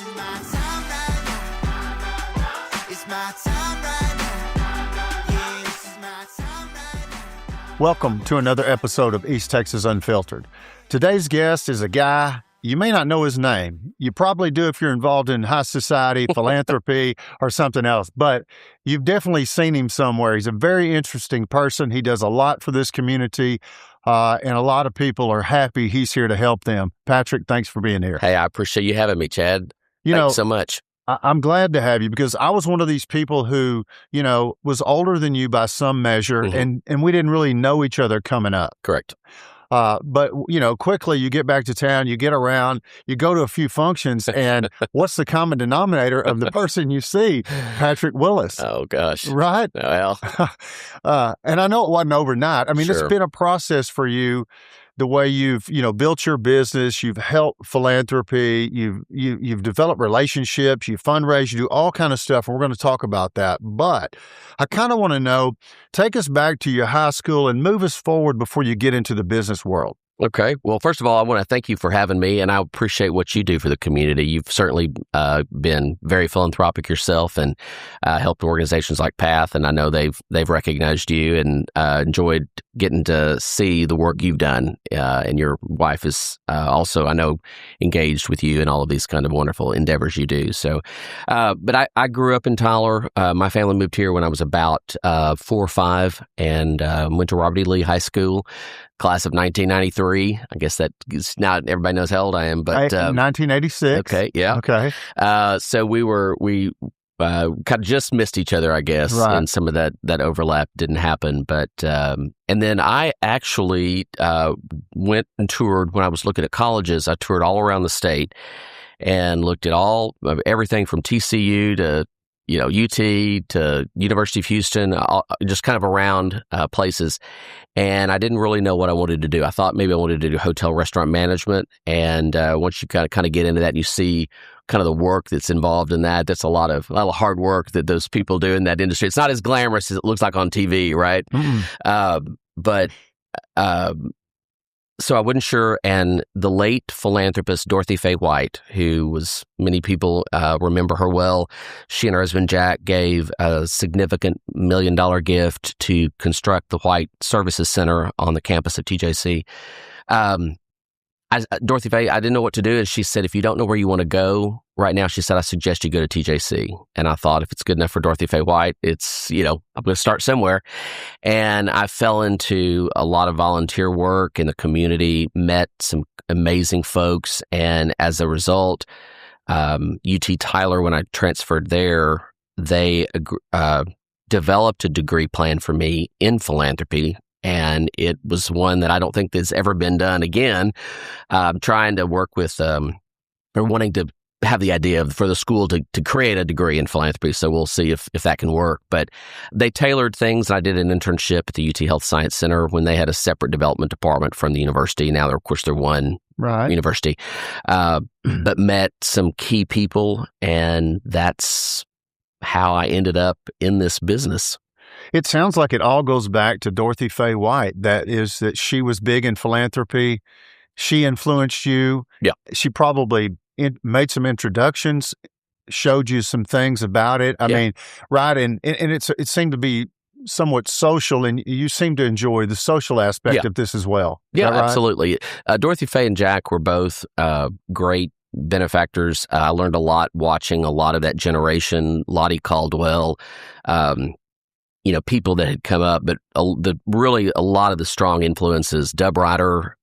is my time right now. It's my time right now. Yeah, this is my time right now. Welcome to another episode of East Texas Unfiltered. Today's guest is a guy, you may not know his name. You probably do if you're involved in high society, philanthropy, or something else, but you've definitely seen him somewhere. He's a very interesting person. He does a lot for this community, and a lot of people are happy he's here to help them. Patrick, thanks for being here. Hey, I appreciate you having me, Chad. Thanks so much. I'm glad to have you because I was one of these people who, was older than you by some measure, and we didn't really know each other coming up. Correct. But, quickly you get back to town, you get around, you go to a few functions, and what's the common denominator of the person you see? Patrick Willis. Oh, gosh. Right? Well. And I know it wasn't overnight. I mean, It's been a process for you, the way you've, built your business, you've helped philanthropy, you've developed relationships, you fundraise, you do all kind of stuff. And we're going to talk about that. But I kind of want to know, take us back to your high school and move us forward before you get into the business world. Okay. Well, first of all, I want to thank you for having me, and I appreciate what you do for the community. You've certainly been very philanthropic yourself and helped organizations like PATH, and I know they've recognized you and enjoyed getting to see the work you've done. And your wife is also, I know, engaged with you in all of these kind of wonderful endeavors you do. So, but I grew up in Tyler. My family moved here when I was about 4 or 5, and went to Robert E. Lee High School. Class of 1993. I guess that is not everybody knows how old I am, but 1986. Okay, yeah. Okay. So we kind of just missed each other, I guess, right. And some of that overlap didn't happen. But and then I actually went and toured when I was looking at colleges. I toured all around the state and looked at everything from TCU to UT to University of Houston, just kind of around places. And I didn't really know what I wanted to do. I thought maybe I wanted to do hotel restaurant management. And once you kind of get into that, and you see kind of the work that's involved in that. That's a lot of hard work that those people do in that industry. It's not as glamorous as it looks like on TV, right? So I wasn't sure, and the late philanthropist Dorothy Faye White, who many people remember her well, she and her husband Jack gave a significant $1 million gift to construct the White Services Center on the campus of TJC. Dorothy Faye, I didn't know what to do, and she said, if you don't know where you want to go right now, she said, I suggest you go to TJC. And I thought, if it's good enough for Dorothy Faye White, I'm going to start somewhere. And I fell into a lot of volunteer work in the community, met some amazing folks, and as a result, UT Tyler, when I transferred there, they developed a degree plan for me in philanthropy. And it was one that I don't think has ever been done again. Trying to work with, or wanting to have the idea for the school to create a degree in philanthropy. So we'll see if that can work. But they tailored things. I did an internship at the UT Health Science Center when they had a separate development department from the university. Now, of course, they're one university. But met some key people, and that's how I ended up in this business. It sounds like it all goes back to Dorothy Faye White. That she was big in philanthropy. She influenced you. Yeah. She probably made some introductions, showed you some things about it. I mean, right. And it seemed to be somewhat social, and you seem to enjoy the social aspect of this as well. Yeah, right? Absolutely. Dorothy Faye and Jack were both great benefactors. I learned a lot watching a lot of that generation, Lottie Caldwell, people that had come up, but really a lot of the strong influences. Dub Ryder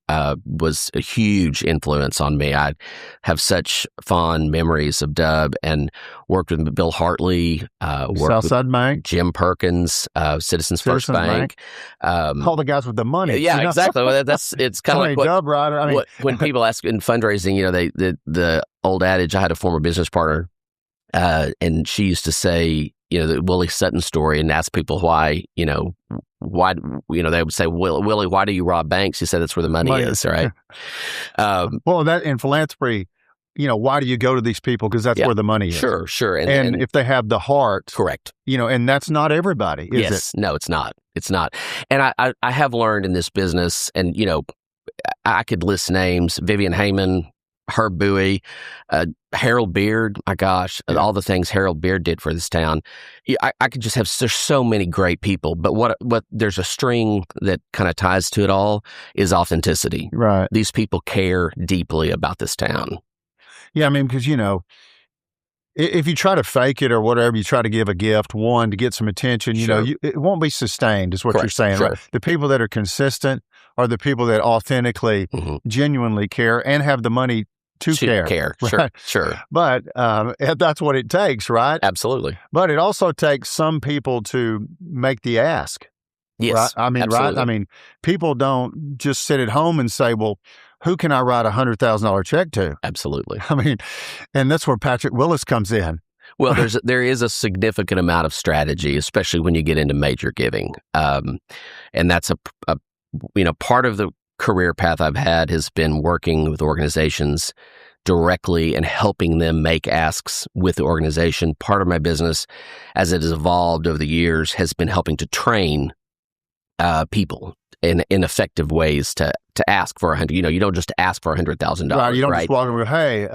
was a huge influence on me. I have such fond memories of Dub, and worked with Bill Hartley, Southside Bank, Jim Perkins, Citizens First Bank. All the guys with the money. Yeah, exactly. Well, it's kind of like Dub Ryder. When people ask in fundraising, the old adage. I had a former business partner, and she used to say, the Willie Sutton story, and ask people why, they would say, Willie, why do you rob banks? He said, that's where the money is, right? Well, that in philanthropy, why do you go to these people? Because that's where the money is. Sure. And if they have the heart. Correct. And that's not everybody, is it? No, it's not. It's not. And I have learned in this business, and, I could list names, Vivian Hayman, Herb Bowie, Harold Beard. My gosh, all the things Harold Beard did for this town. Yeah, I could just have. There's so many great people, but what there's a string that kind of ties to it all is authenticity. Right. These people care deeply about this town. Yeah, I mean, because if you try to fake it or whatever, you try to give a gift, one, to get some attention, Sure. it won't be sustained, is what Correct. you're saying. Sure. Right? The people that are consistent are the people that authentically, genuinely care and have the money to care. Right? Sure. But that's what it takes, right? Absolutely. But it also takes some people to make the ask. Yes. Right? I mean, absolutely. right? I mean, people don't just sit at home and say, well, who can I write $100,000 check to? Absolutely. I mean, and that's where Patrick Willis comes in. Well, there is a significant amount of strategy, especially when you get into major giving, and that's a part of the career path I've had has been working with organizations directly and helping them make asks with the organization. Part of my business, as it has evolved over the years, has been helping to train people in effective ways to ask for $100. You don't just ask for $100,000. Right. You don't just walk in and go, hey,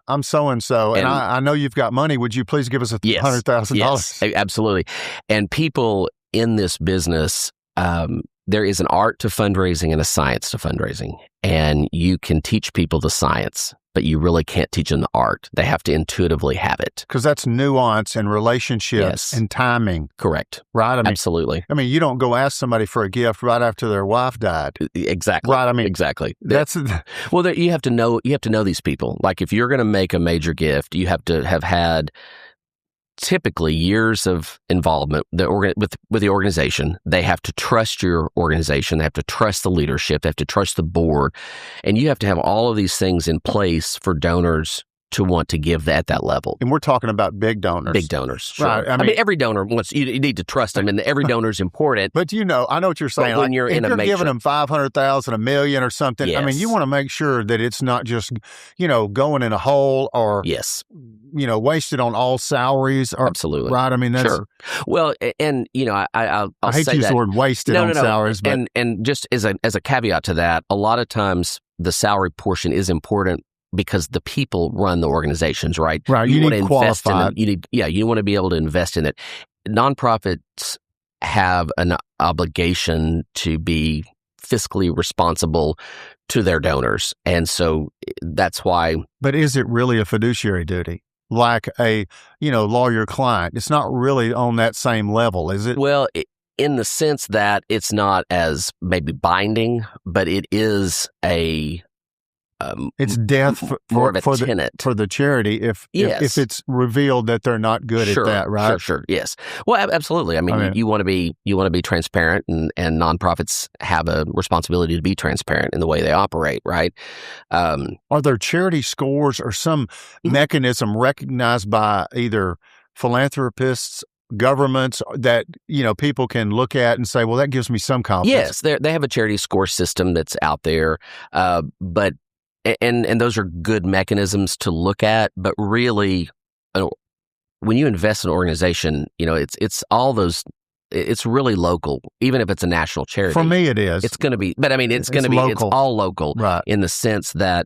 I'm so-and-so, and I know you've got money. Would you please give us $100,000? Yes, absolutely. And people in this business, there is an art to fundraising and a science to fundraising. And you can teach people the science, but you really can't teach them the art. They have to intuitively have it. Because that's nuance and relationships and timing. Correct. Right? I mean, absolutely. I mean, you don't go ask somebody for a gift right after their wife died. Exactly. Right? I mean, exactly. That's well, you have to know these people. Like if you're going to make a major gift, you have to have had typically years of involvement with the organization. They have to trust your organization. They have to trust the leadership. They have to trust the board. And you have to have all of these things in place for donors to want to give at that level. And we're talking about big donors. Big donors, sure. Right. I mean, every donor wants, you need to trust them, and every donor is important. But I know what you're saying. But when you're if in a you're major, giving them $500,000, $1 million or something, I mean, you want to make sure that it's not just, going in a hole or, wasted on all salaries. Or, absolutely. Right. I mean, that's. Sure. Well, and, I'll I hate say to use that. the word wasted on salaries. But and just as a caveat to that, a lot of times the salary portion is important because the people run the organizations, right? Right. You need qualified. You want to be able to invest in it. Nonprofits have an obligation to be fiscally responsible to their donors. And so that's why. But is it really a fiduciary duty? Like a, lawyer client? It's not really on that same level, is it? Well, in the sense that it's not as maybe binding, but it is a it's death for the charity if it's revealed that they're not good at that, right? Sure. Yes. Well, absolutely. I mean, you want to be transparent, and nonprofits have a responsibility to be transparent in the way they operate, right? Are there charity scores or some mechanism recognized by either philanthropists, governments that people can look at and say, well, that gives me some confidence? Yes, they have a charity score system that's out there, but. And those are good mechanisms to look at, but really, when you invest in an organization, it's all those. It's really local, even if it's a national charity. For me, it is. It's going to be, but I mean, it's going to be. Local. It's all local, right? In the sense that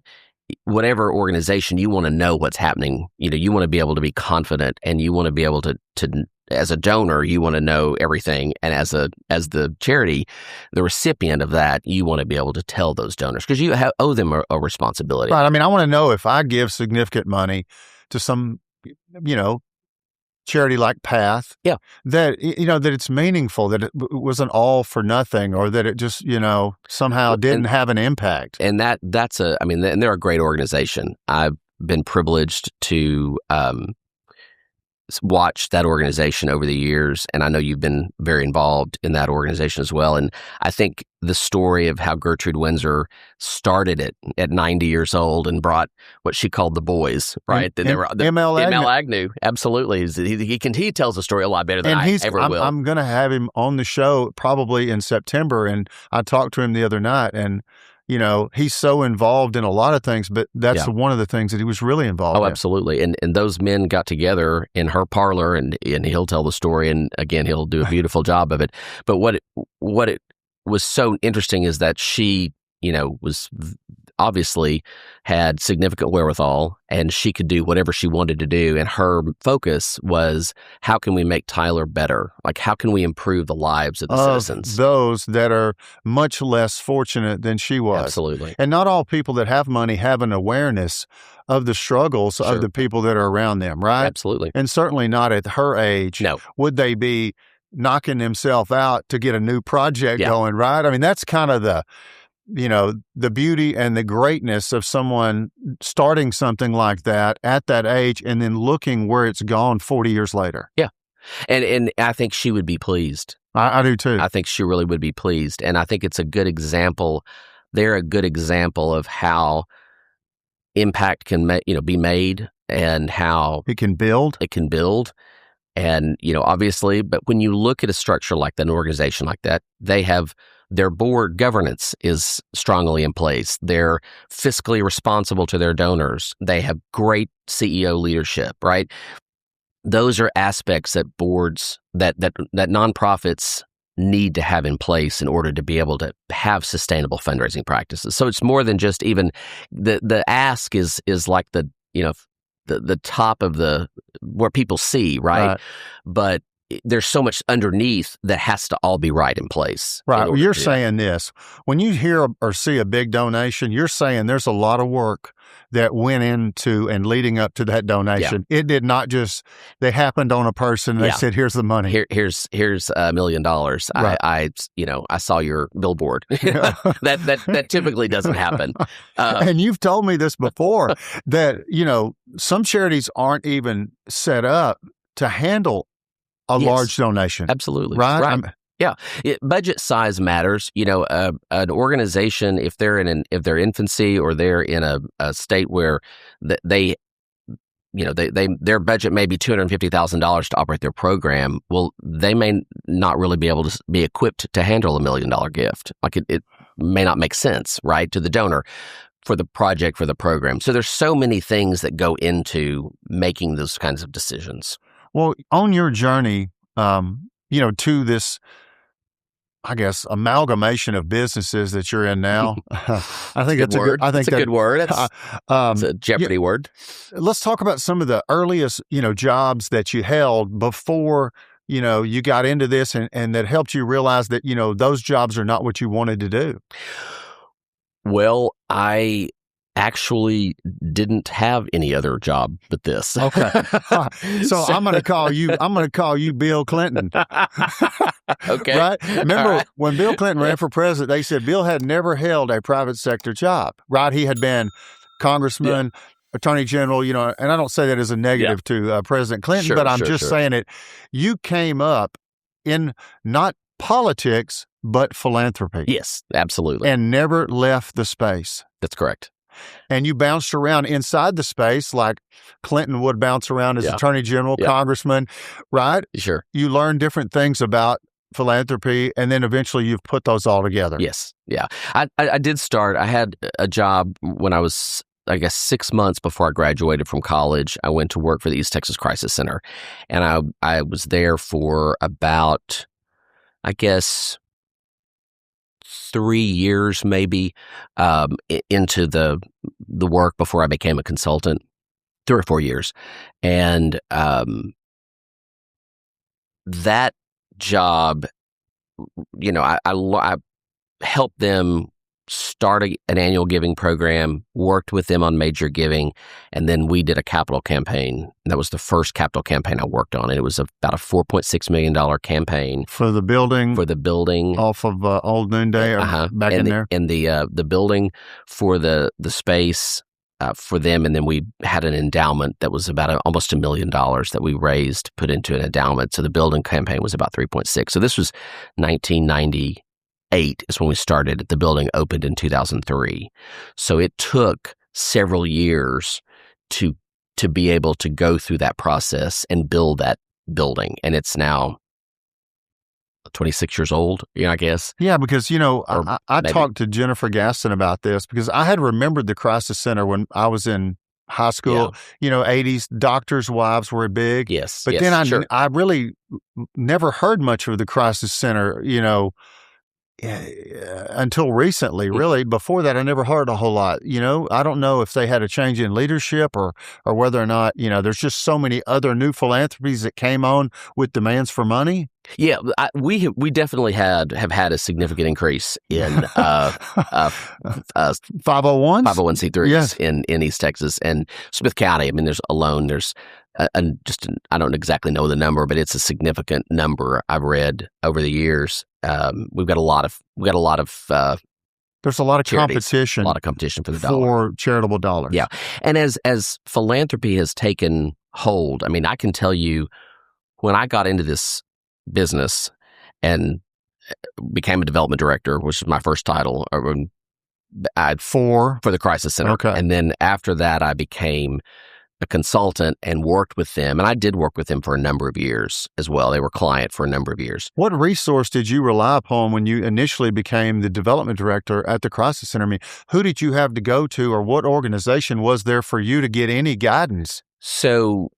whatever organization you want to know what's happening, you want to be able to be confident, and you want to be able to. As a donor, you want to know everything, and as the charity, the recipient of that, you want to be able to tell those donors because you owe them a responsibility. Right. I mean, I want to know if I give significant money to some, charity like Path. Yeah. That that it's meaningful, that it wasn't all for nothing, or that it just somehow didn't have an impact. And that's and they're a great organization. I've been privileged to watch that organization over the years, and I know you've been very involved in that organization as well. And I think the story of how Gertrude Windsor started it at 90 years old and brought what she called the boys, right? M.L. Agnew, absolutely. He tells the story a lot better than I ever will. I'm going to have him on the show probably in September, and I talked to him the other night, and he's so involved in a lot of things, but that's one of the things that he was really involved in. Oh, absolutely. And those men got together in her parlor, and he'll tell the story, and again, he'll do a beautiful job of it. But what it was so interesting is that she, was obviously had significant wherewithal, and she could do whatever she wanted to do. And her focus was, how can we make Tyler better? Like, how can we improve the lives of the citizens? Those that are much less fortunate than she was. Absolutely. And not all people that have money have an awareness of the struggles of the people that are around them, right? Absolutely. And certainly not at her age. No. Would they be knocking themselves out to get a new project going, right? I mean, that's kind of the beauty and the greatness of someone starting something like that at that age and then looking where it's gone 40 years later. Yeah. And I think she would be pleased. I do too. I think she really would be pleased. And I think it's a good example. They're a good example of how impact can be made and how it can build. And, obviously, but when you look at a structure like that, an organization like that, they have their board governance is strongly in place. They're fiscally responsible to their donors. They have great CEO leadership, right? Those are aspects that boards, that nonprofits need to have in place in order to be able to have sustainable fundraising practices. So it's more than just even the ask is like the top of where people see, right? But there's so much underneath that has to all be right in place. Right. Well, you're saying this. When you hear or see a big donation, you're saying there's a lot of work that went into and leading up to that donation. It did not just, they happened on a person and they said, here's the money. Here's $1 million. Right. I saw your billboard. That typically doesn't happen. And you've told me this before that, some charities aren't even set up to handle a large donation. Absolutely. Right? Yeah. Budget size matters. An organization, if they're in their infancy or they're in a state where their budget may be $250,000 to operate their program, well, they may not really be able to be equipped to handle $1 million gift. Like it may not make sense, right, to the donor for the project, for the program. So there's so many things that go into making those kinds of decisions. Well, on your journey, to this, I guess, amalgamation of businesses that you're in now, I think it's a good word. It's a good word. It's a Jeopardy word. Let's talk about some of the earliest, jobs that you held before, you got into this and that helped you realize that, those jobs are not what you wanted to do. Well, I actually didn't have any other job but this. Okay. So I'm going to call you Bill Clinton. Okay. Right? Remember when Bill Clinton ran for president, they said Bill had never held a private sector job, right? He had been congressman, attorney general, and I don't say that as a negative to President Clinton, but I'm just saying it. You came up in not politics, but philanthropy. Yes, absolutely. And never left the space. That's correct. And you bounced around inside the space like Clinton would bounce around as attorney general, congressman, right? Sure. You learn different things about philanthropy, and then eventually you've put those all together. Yes. Yeah. I did start, I had a job when I was, I guess, 6 months before I graduated from college. I went to work for the East Texas Crisis Center, and I was there for about, I guess, 3 years maybe into the work before I became a consultant, 3 or 4 years. And that job, I helped them start an annual giving program, worked with them on major giving, and then we did a capital campaign. That was the first capital campaign I worked on, and it was about a $4.6 million campaign. For the building? For the building. Off of Old Noonday, back in there? And the building for the space for them, and then we had an endowment that was about almost $1 million that we raised, put into an endowment. So the building campaign was about 3.6. So this was 1998 is when we started. The building opened in 2003. So it took several years to be able to go through that process and build that building. And it's now 26 years old, I guess. Yeah, because, I talked to Jennifer Gaston about this because I had remembered the Crisis Center when I was in high school. 80s, doctors' wives were big. Yes. But then I really never heard much of the Crisis Center, until recently, really. Before that, I never heard a whole lot. I don't know if they had a change in leadership or whether or not, there's just so many other new philanthropies that came on with demands for money. Yeah, we definitely have had a significant increase in 501s? 501c3s Yes. in East Texas and Smith County. I mean, there's I don't exactly know the number, but it's a significant number I've read over the years. We've got a lot of There's a lot of charities, competition. a lot of competition for the dollar. For charitable dollars. Yeah, and as philanthropy has taken hold, I mean, I can tell you when I got into this business and became a development director, which is my first title, for the Crisis Center. Okay. And then after that, I became a consultant and worked with them. And I did work with them for a number of years as well. They were client for a number of years. What resource did you rely upon when you initially became the development director at the Crisis Center? I mean, who did you have to go to, or what organization was there for you to get any guidance? So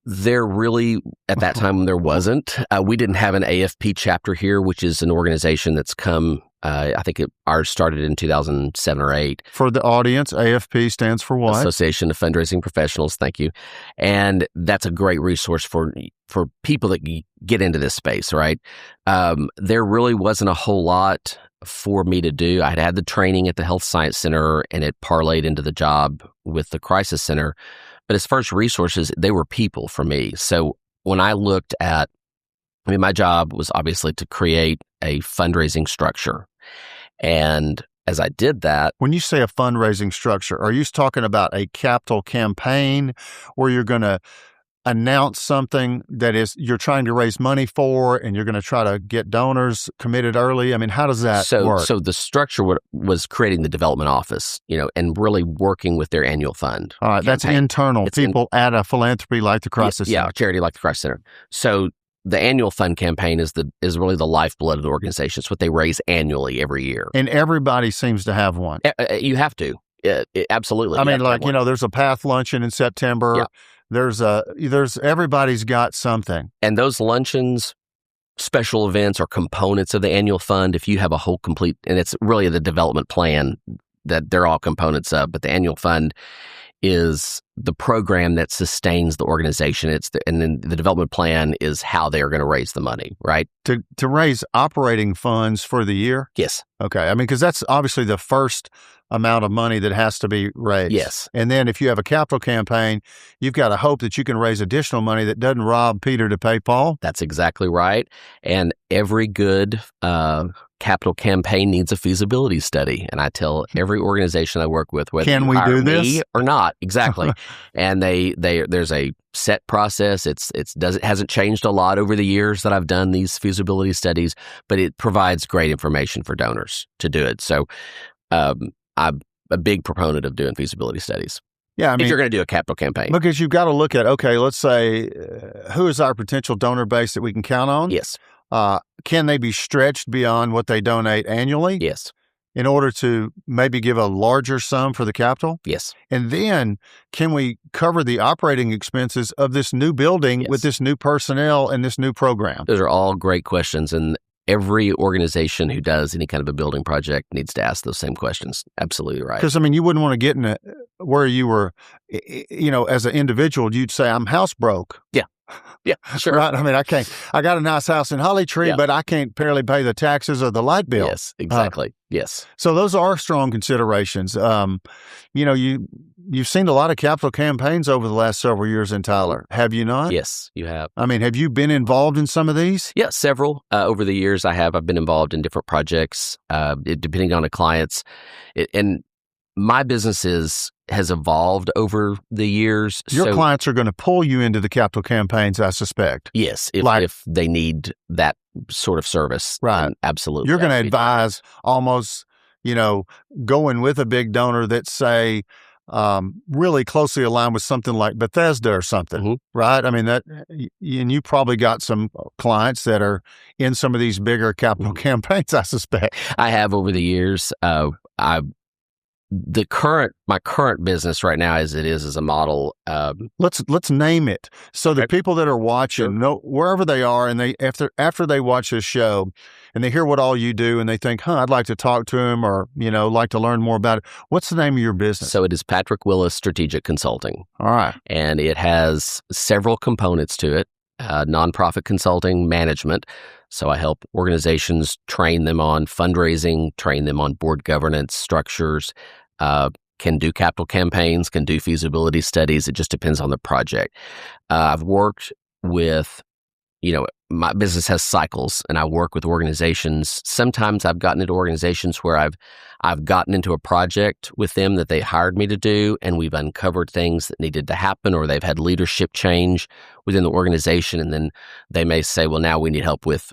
there really, at that time, there wasn't. We didn't have an AFP chapter here, which is an organization that's come, I think ours started in 2007 or 8. For the audience, AFP stands for what? Association of Fundraising Professionals. Thank you. And that's a great resource for people that get into this space, right? There really wasn't a whole lot for me to do. I had the training at the Health Science Center, and it parlayed into the job with the Crisis Center. But as far as resources, they were people for me. So when I looked at, my job was obviously to create a fundraising structure. And as I did that. When you say a fundraising structure, are you talking about a capital campaign where you're going to announce something that is you're trying to raise money for, and you're going to try to get donors committed early? I mean, how does that work? So the structure was creating the development office, and really working with their annual fund. All right, that's internal. People at a philanthropy like the Crisis Center. Yeah, charity like the Crisis Center. So the annual fund campaign is really the lifeblood of the organization. It's what they raise annually every year. And everybody seems to have one. You have to. Absolutely. I mean, there's a PATH luncheon in September. Yeah. There's everybody's got something. And those luncheons, special events, are components of the annual fund. If you have a whole complete, and it's really the development plan that they're all components of, but the annual fund is the program that sustains the organization. And then the development plan is how they are going to raise the money, right? To raise operating funds for the year? Yes. Okay. I mean, because that's obviously the first amount of money that has to be raised. Yes. And then if you have a capital campaign, you've got to hope that you can raise additional money that doesn't rob Peter to pay Paul. That's exactly right. And every good capital campaign needs a feasibility study. And I tell every organization I work with, whether can we do this or not, exactly. And there's a set process. It hasn't changed a lot over the years that I've done these feasibility studies, but it provides great information for donors to do it. So I'm a big proponent of doing feasibility studies. Yeah, I mean, if you're going to do a capital campaign. Because you've got to look at, okay, let's say, who is our potential donor base that we can count on? Yes. Can they be stretched beyond what they donate annually? Yes. In order to maybe give a larger sum for the capital? Yes. And then can we cover the operating expenses of this new building with this new personnel and this new program? Those are all great questions. And every organization who does any kind of a building project needs to ask those same questions. Absolutely right. Because, you wouldn't want to get in where you were, as an individual, you'd say, I'm house broke. Yeah. Yeah, sure. Right? I got a nice house in Holly Tree, but I can't barely pay the taxes or the light bill. Yes, exactly. Yes. So those are strong considerations. You've seen a lot of capital campaigns over the last several years in Tyler, have you not? Yes, you have. Have you been involved in some of these? Yeah, several. Over the years, I've been involved in different projects, depending on the clients. And my business has evolved over the years. Your clients are going to pull you into the capital campaigns, I suspect. Yes, if they need that sort of service. Right. Absolutely. You're going to advise almost, going with a big donor that's, say, really closely aligned with something like Bethesda or something, right? And you probably got some clients that are in some of these bigger capital campaigns, I suspect. I have over the years. my current business right now as it is a model. Let's name it so the Okay. people that are watching Sure. know wherever they are, and they after they watch this show and they hear what all you do and they think, I'd like to talk to him or like to learn more about it. What's the name of your business? So it is Patrick Willis Strategic Consulting. All right. And it has several components to it. Nonprofit consulting, management. So I help organizations train them on fundraising, train them on board governance structures, can do capital campaigns, can do feasibility studies. It just depends on the project. I've worked with, my business has cycles, and I work with organizations. Sometimes I've gotten into organizations where I've gotten into a project with them that they hired me to do, and we've uncovered things that needed to happen, or they've had leadership change within the organization, and then they may say, well, now we need help with,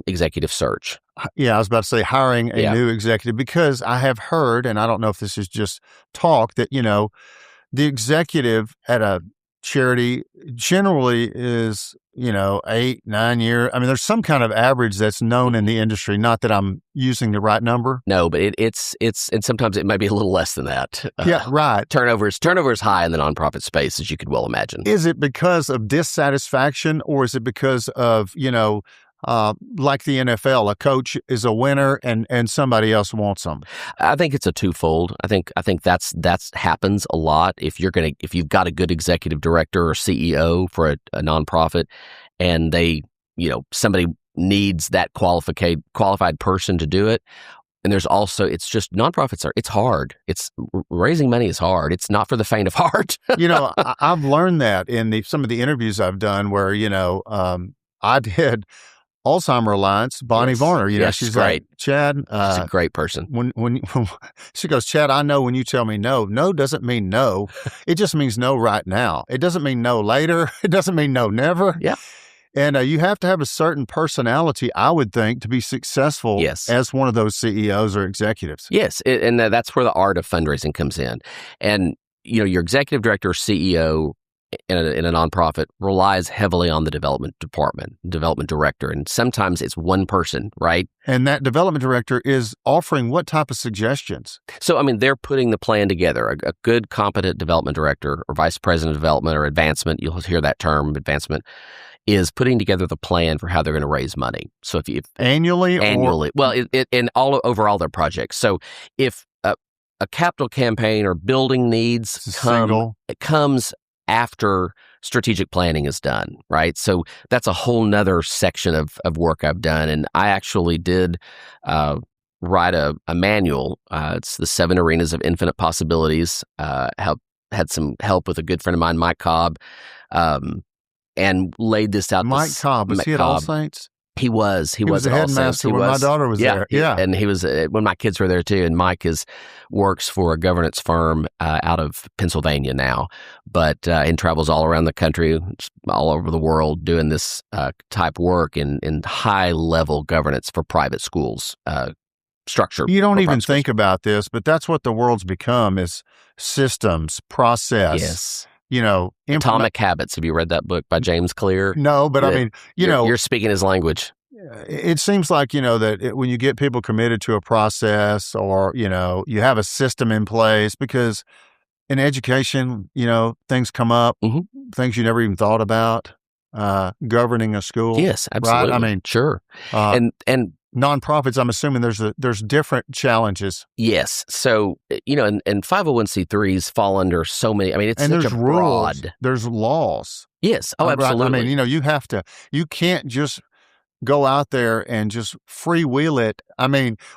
executive search. Yeah, I was about to say hiring a Yeah. new executive, because I have heard, and I don't know if this is just talk, that, the executive at a charity generally is, 8-9 years. I mean, there's some kind of average that's known in the industry. Not that I'm using the right number. No, but it's and sometimes it might be a little less than that. Yeah, right. Turnover is high in the nonprofit space, as you could well imagine. Is it because of dissatisfaction, or is it because of, like the NFL, a coach is a winner and somebody else wants them? I think it's a twofold. I think that's happens a lot. If you've got a good executive director or CEO for a nonprofit, and they, somebody needs that qualified person to do it. And there's also, it's just nonprofits it's hard. Raising money is hard. It's not for the faint of heart. I've learned that in some of the interviews I've done where, I did Alzheimer Alliance, Bonnie Yes. Varner, Yes, she's great. like, Chad, She's a great person. when she goes, Chad, I know when you tell me no doesn't mean no. It just means no right now. It doesn't mean no later. It doesn't mean no never. Yeah. And you have to have a certain personality, I would think, to be successful Yes. as one of those CEOs or executives. Yes, and that's where the art of fundraising comes in. And your executive director or CEO in a nonprofit relies heavily on the development director, and sometimes it's one person, right? And that development director is offering what type of suggestions? So, they're putting the plan together. A good, competent development director or vice president of development or advancement, you'll hear that term, advancement, is putting together the plan for how they're going to raise money. So if Annually? well, in all overall their projects. So if a capital campaign or building needs it comes after strategic planning is done, right? So that's a whole nother section of work I've done. And I actually did write a manual. It's the 7 Arenas of Infinite Possibilities. Had some help with a good friend of mine, Mike Cobb, and laid this out. Mike Cobb, was he at All Saints? He was the headmaster when my daughter was there. Yeah. And he was when my kids were there too. And Mike works for a governance firm out of Pennsylvania now, but and travels all around the country, all over the world, doing this type work in high level governance for private schools. Structure. You don't even think about this, but that's what the world's become: is systems, process. Yes. Atomic Habits. Have you read that book by James Clear? No, but I mean, you're speaking his language. It seems like, when you get people committed to a process, or, you have a system in place, because in education, things come up, things you never even thought about, governing a school. Yes, absolutely. Right? I mean, sure. And nonprofits, I'm assuming there's different challenges. Yes. So, and 501c3s fall under so many. It's and such there's a rules, broad. there's laws. Yes. Oh, absolutely. You can't just go out there and just freewheel it.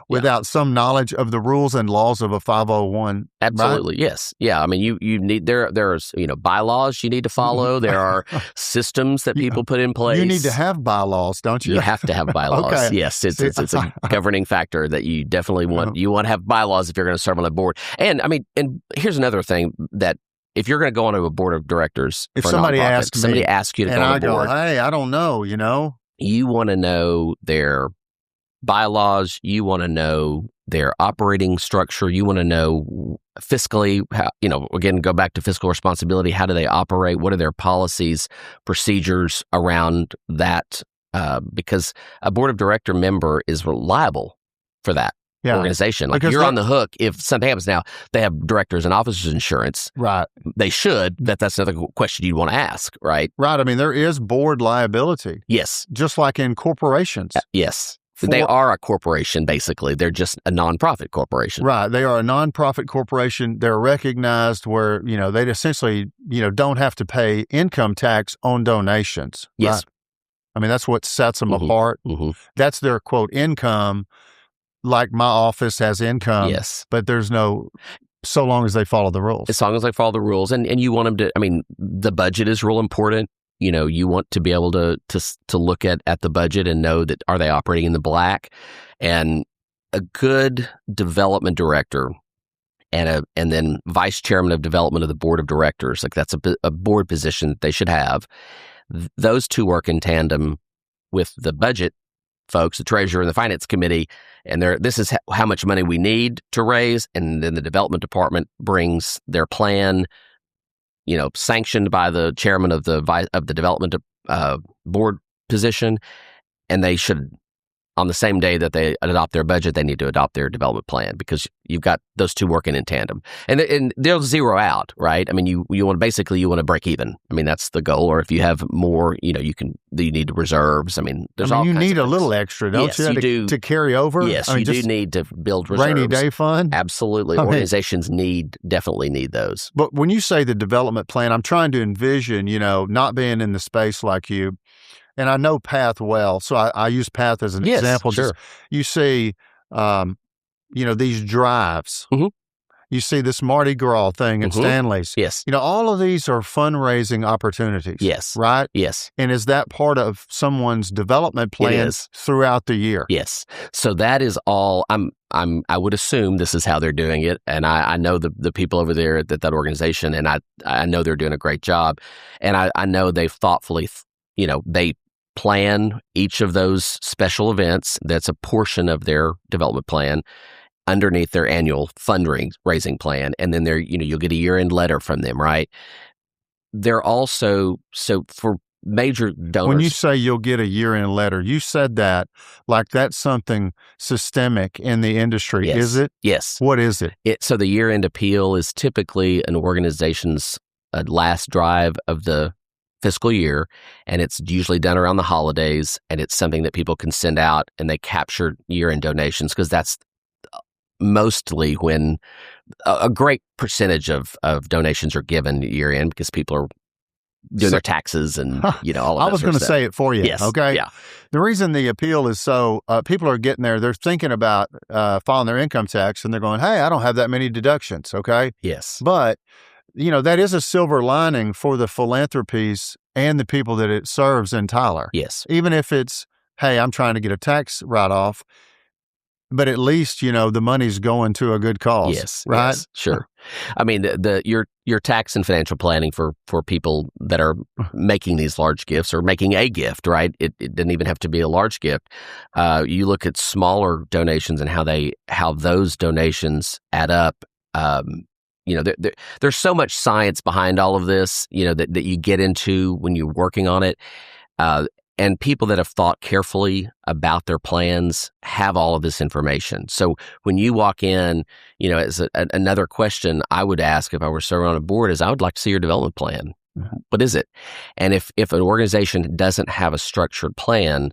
Without some knowledge of the rules and laws of a 501. Absolutely. Right? Yes. Yeah. You need, there's, bylaws you need to follow. There are systems that people put in place. You need to have bylaws, don't you? You have to have bylaws. Okay. Yes. It's a governing factor that you definitely want. You want to have bylaws if you're going to serve on a board. And and here's another thing, that if you're going to go onto a board of directors, if somebody asks you to go on the board, hey, I don't know, you want to know their bylaws. You want to know their operating structure. You want to know fiscally, how, again, go back to fiscal responsibility. How do they operate? What are their policies, procedures around that? Because a board of director member is liable for that. organization. Like Because you're they- on the hook if something happens. Now, they have directors and officers insurance. Right. They should. That's another question you'd want to ask, right? Right. I mean, there is board liability, Yes. just like in corporations. Yes. They are a corporation, basically. They're just a nonprofit corporation. Right. They are a nonprofit corporation. They're recognized where, they essentially, don't have to pay income tax on donations. Yes. Right? I mean, that's what sets them apart. Mm-hmm. That's their, quote, income, like my office has income. Yes. But there's no, so long as they follow the rules. As long as they follow the rules. And you want them to, I mean, the budget is real important. You want to be able to look at the budget and know that are they operating in the black, and a good development director and then vice chairman of development of the board of directors, like that's a board position that they should have. Those two work in tandem with the budget folks, the treasurer and the finance committee, and this is how much money we need to raise, and then the development department brings their plan, sanctioned by the chairman of the development board position, and they should, on the same day that they adopt their budget, they need to adopt their development plan, because you've got those two working in tandem, and they'll zero out, right? I mean, you want to break even. I mean, that's the goal. Or if you have more, you need reserves. I mean, there's all you kinds need of a little extra, don't yes, you? You do to carry over. Yes, you do need to build reserves. Rainy day fund. Absolutely, organizations definitely need those. But when you say the development plan, I'm trying to envision, not being in the space like you. And I know Path well, so I use Path as an example. Sure. You see, these drives. Mm-hmm. You see this Mardi Gras thing at Stanley's. Yes. All of these are fundraising opportunities. Yes. Right? Yes. And is that part of someone's development plan throughout the year? Yes. So that is all. I would assume this is how they're doing it, and I know the people over there at that organization, and I know they're doing a great job, and I know they've thoughtfully, they plan each of those special events. That's a portion of their development plan underneath their annual fundraising plan. And then you'll get a year-end letter from them, right? They're also, so for major donors. When you say you'll get a year-end letter, you said that like that's something systemic in the industry. Yes. Is it? Yes. What is it? So the year-end appeal is typically an organization's last drive of the fiscal year, and it's usually done around the holidays, and it's something that people can send out, and they capture year-end donations, because that's mostly when a great percentage of donations are given year-end, because people are doing their taxes and all of that. I was going to say it for you. Yes. Okay. Yeah. The reason the appeal is so people are getting there, they're thinking about filing their income tax, and they're going, "Hey, I don't have that many deductions." Okay. Yes. But that is a silver lining for the philanthropies and the people that it serves in Tyler. Yes. Even if it's, hey, I'm trying to get a tax write-off, but at least, the money's going to a good cause. Yes. Right? Yes, sure. I mean, your tax and financial planning for people that are making these large gifts or making a gift, right? It doesn't even have to be a large gift. You look at smaller donations and how those donations add up. There's so much science behind all of this, that you get into when you're working on it. And people that have thought carefully about their plans have all of this information. So when you walk in, as another question I would ask if I were serving on a board is, I would like to see your development plan. Mm-hmm. What is it? And if an organization doesn't have a structured plan,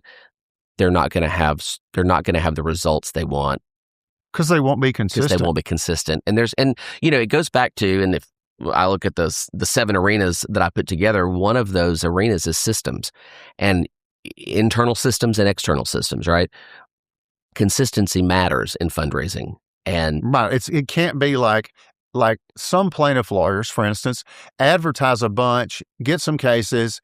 they're not going to have the results they want. Because they won't be consistent. Because they won't be consistent. And it goes back to, and if I look at the 7 arenas that I put together, one of those arenas is systems, and internal systems and external systems, right? Consistency matters in fundraising. And right. It can't be like some plaintiff lawyers, for instance, advertise a bunch, get some cases,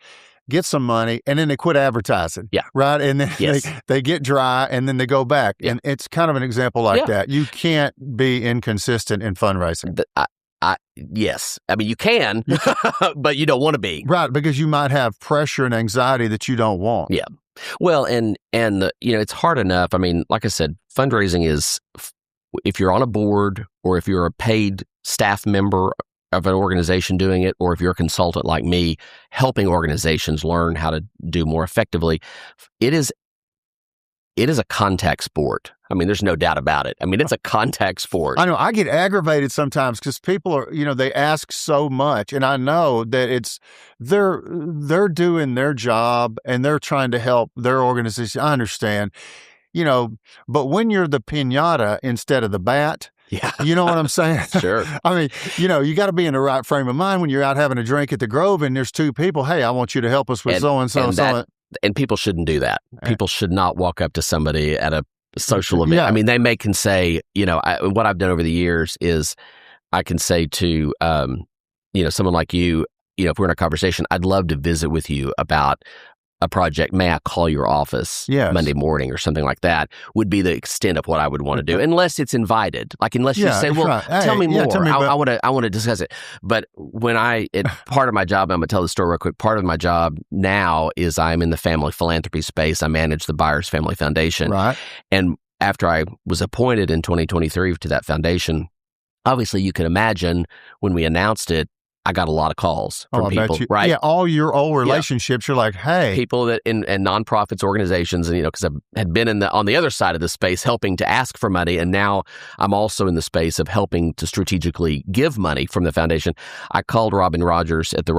get some money, and then they quit advertising. Yeah. Right. And then yes. they get dry, and then they go back. Yeah. And it's kind of an example like that. You can't be inconsistent in fundraising. Yes. I mean, you can, but you don't want to be. Right. Because you might have pressure and anxiety that you don't want. Yeah. Well, and it's hard enough. I mean, like I said, fundraising is, if you're on a board or if you're a paid staff member of an organization doing it, or if you're a consultant like me helping organizations learn how to do more effectively, it is it is a contact sport. I mean, there's no doubt about it. I mean, it's a contact sport. I know. I get aggravated sometimes because people are, they ask so much, and I know that they're doing their job and they're trying to help their organization. I understand, but when you're the piñata instead of the bat, Yeah. you know what I'm saying? Sure. I mean, you got to be in the right frame of mind when you're out having a drink at the Grove and there's two people. Hey, I want you to help us with so-and-so. And people shouldn't do that. People should not walk up to somebody at a social event. Yeah. I mean, can say, what I've done over the years is I can say to, someone like you, if we're in a conversation, I'd love to visit with you about a project. May I call your office Monday morning or something like that would be the extent of what I would want to do, unless it's invited. Like, unless you say, well, tell me more. I want to discuss it. But when part of my job, I'm going to tell the story real quick. Part of my job now is I'm in the family philanthropy space. I manage the Byers Family Foundation. Right. And after I was appointed in 2023 to that foundation, obviously you can imagine when we announced it, I got a lot of calls from people, right? Yeah, all your old relationships, you're like, hey. People that in nonprofits, organizations, and because I had been on the other side of the space helping to ask for money, and now I'm also in the space of helping to strategically give money from the foundation. I called Robin Rogers who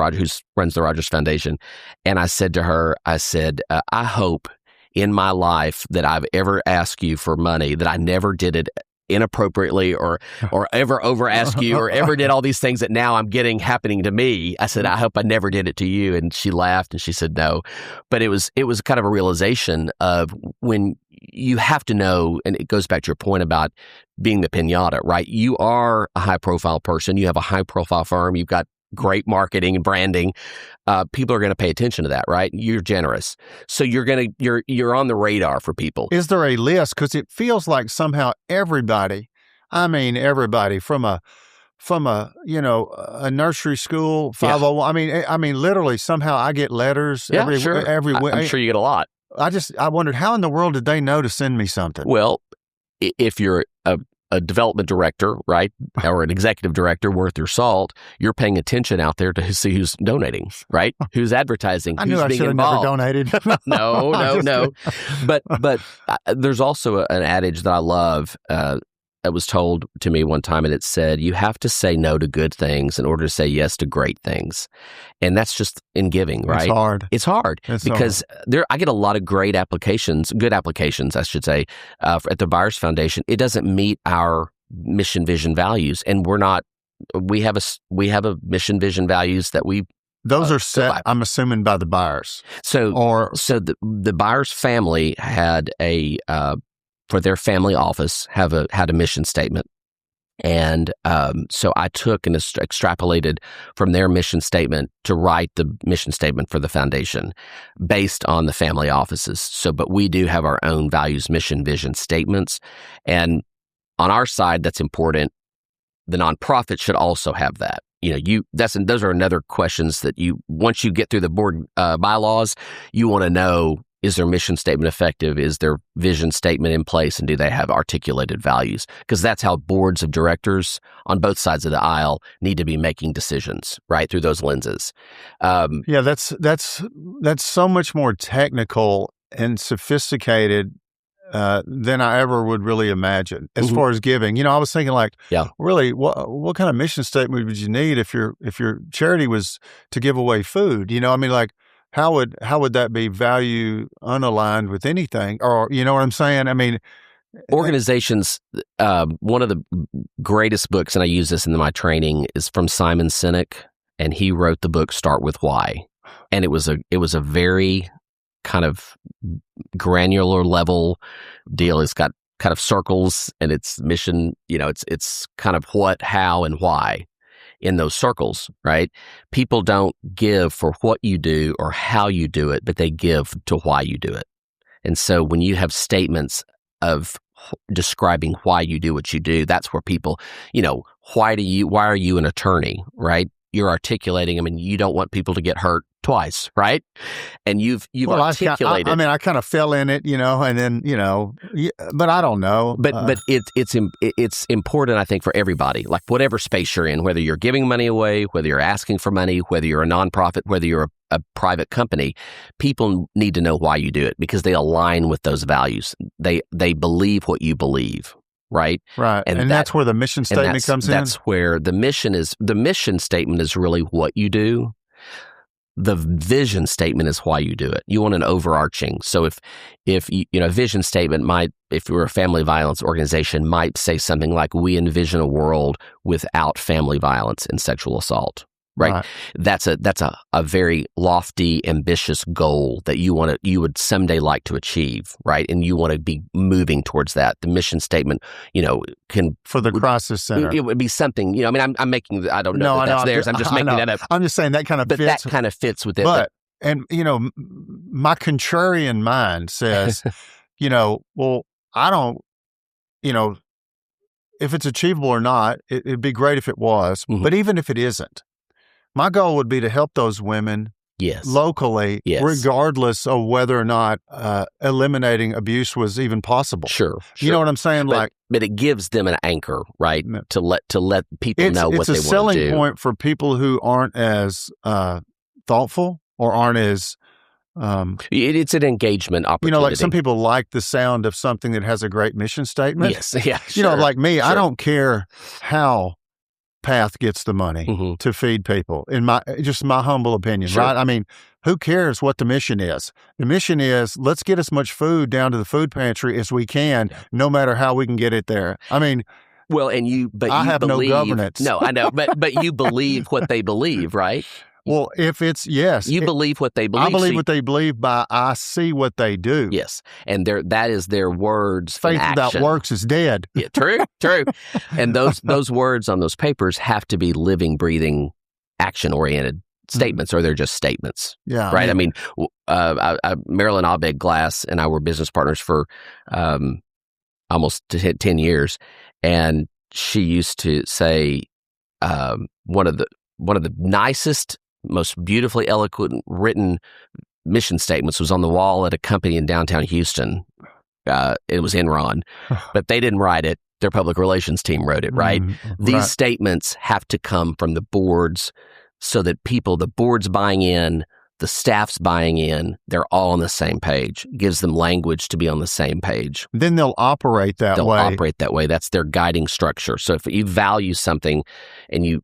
runs the Rogers Foundation, and I said to her, I hope in my life that I've ever asked you for money, that I never did it inappropriately or ever over ask you or ever did all these things that now I'm getting happening to me. I said, I hope I never did it to you. And she laughed and she said, no. But it was kind of a realization of when you have to know, and it goes back to your point about being the piñata, right? You are a high profile person. You have a high profile firm. You've got great marketing and branding. People are going to pay attention to that, right? You're generous. So you're on the radar for people. Is there a list? Because it feels like somehow everybody from a nursery school, 501. I mean, literally somehow I get letters every week. I'm sure you get a lot. I wondered how in the world did they know to send me something? Well, if you're a development director, right, or an executive director worth your salt, you're paying attention out there to see who's donating, right? Who's advertising, I knew I should have never donated. No. But there's also an adage that I love that was told to me one time, and it said, you have to say no to good things in order to say yes to great things. And that's just in giving, right? It's hard because I get a lot of good applications, I should say, at the Byers Foundation. It doesn't meet our mission, vision, values, and we have a mission, vision, values that we. Those are set, I'm assuming, by the Byers. So the Byers family had for their family office had a mission statement. And so I took and extrapolated from their mission statement to write the mission statement for the foundation based on the family offices. But we do have our own values, mission, vision statements. And on our side, that's important. The nonprofit should also have that. Those are another questions that once you get through the board bylaws, you want to know, is their mission statement effective? Is their vision statement in place? And do they have articulated values? Because that's how boards of directors on both sides of the aisle need to be making decisions, right, through those lenses. That's so much more technical and sophisticated than I ever would really imagine as far as giving. I was thinking really, what kind of mission statement would you need if your charity was to give away food? How would that be value unaligned with anything? Or, you know what I'm saying? I mean, organizations, one of the greatest books, and I use this in my training, is from Simon Sinek, and he wrote the book Start With Why. And it was a very kind of granular level deal. It's got kind of circles, and its mission, it's kind of what, how, and why. In those circles, right? People don't give for what you do or how you do it, but they give to why you do it. And so when you have statements of describing why you do what you do, that's where people, why are you an attorney, right? You're articulating, you don't want people to get hurt twice, right? And you've Well, articulated. I kind of fell in it, and then, but I don't know. But it's important, I think, for everybody, like whatever space you're in, whether you're giving money away, whether you're asking for money, whether you're a nonprofit, whether you're a private company, people need to know why you do it because they align with those values. They believe what you believe. Right. And that's where the mission statement comes in. That's where the mission statement is really what you do. The vision statement is why you do it. You want an overarching. So if a vision statement might, if you're a family violence organization, might say something like, we envision a world without family violence and sexual assault. Right. That's a very lofty, ambitious goal that you would someday like to achieve. Right. And you want to be moving towards that. The mission statement, can for the crisis center. It would be something. I'm making. I don't know that's theirs. I'm just making that up. I'm just saying that kind of fits. That kind of fits with it. But my contrarian mind says, well, I don't, if it's achievable or not, it'd be great if it was. Mm-hmm. But even if it isn't. My goal would be to help those women locally, regardless of whether or not eliminating abuse was even possible. Sure. You know what I'm saying? But it gives them an anchor, right? To let people know what they want to do. It's a selling point for people who aren't as thoughtful or aren't as... it's an engagement opportunity. Like some people like the sound of something that has a great mission statement. Yes, yeah, sure. Like me, sure. I don't care how Path gets the money to feed people, in my humble opinion, right? I mean, who cares what the mission is? The mission is, let's get as much food down to the food pantry as we can, no matter how we can get it there. I mean, well, I have no governance. No, I know, but you believe what they believe, right? Well, if it's, yes. You believe what they believe. I believe what they believe by I see what they do. Yes. And that is their words. Faith without works is dead. Yeah, true. And those words on those papers have to be living, breathing, action-oriented statements, or they're just statements. Yeah. Right? I mean, Marilyn Abegg Glass and I were business partners for almost 10 years. And she used to say one of the nicest, most beautifully eloquent written mission statements was on the wall at a company in downtown Houston. It was Enron, but they didn't write it. Their public relations team wrote it, right? These statements have to come from the boards so that the board's buying in, the staff's buying in, they're all on the same page. It gives them language to be on the same page. Then they'll operate that way. That's their guiding structure. So if you value something and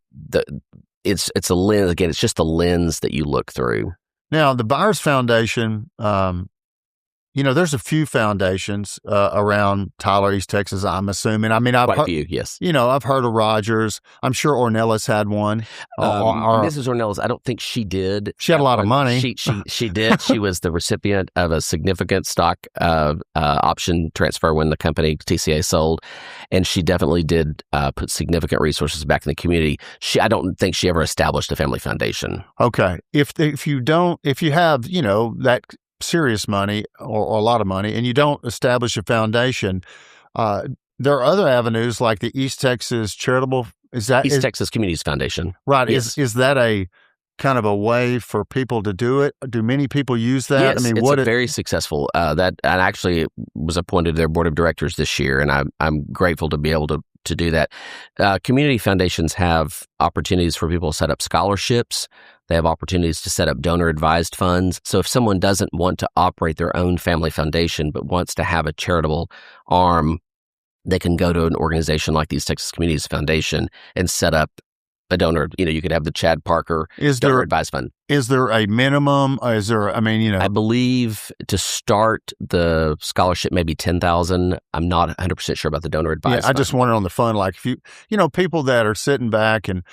it's a lens, again, it's just a lens that you look through. Now, the Byers Foundation, there's a few foundations around Tyler, East Texas, I'm assuming. I mean, Quite a few, yes. I've heard of Rogers. I'm sure Ornelas had one. Mrs. Ornelas, I don't think she did. She had a lot of money. She did. She was the recipient of a significant stock option transfer when the company TCA sold, and she definitely did put significant resources back in the community. I don't think she ever established a family foundation. Okay. If you have, that serious money or a lot of money, and you don't establish a foundation, there are other avenues like the East Texas Charitable. East Texas Communities Foundation, right? Yes. Is that a kind of a way for people to do it? Do many people use that? Yes, it's very successful. And actually was appointed to their board of directors this year, and I'm grateful to be able to do that. Community foundations have opportunities for people to set up scholarships. They have opportunities to set up donor-advised funds. So if someone doesn't want to operate their own family foundation but wants to have a charitable arm, they can go to an organization like the East Texas Communities Foundation and set up a donor. You could have the Chad Parker donor-advised fund. Is there a minimum? I believe to start the scholarship, maybe $10,000. I'm not 100% sure about the donor-advised fund. I just wonder on the fund, like if people that are sitting back and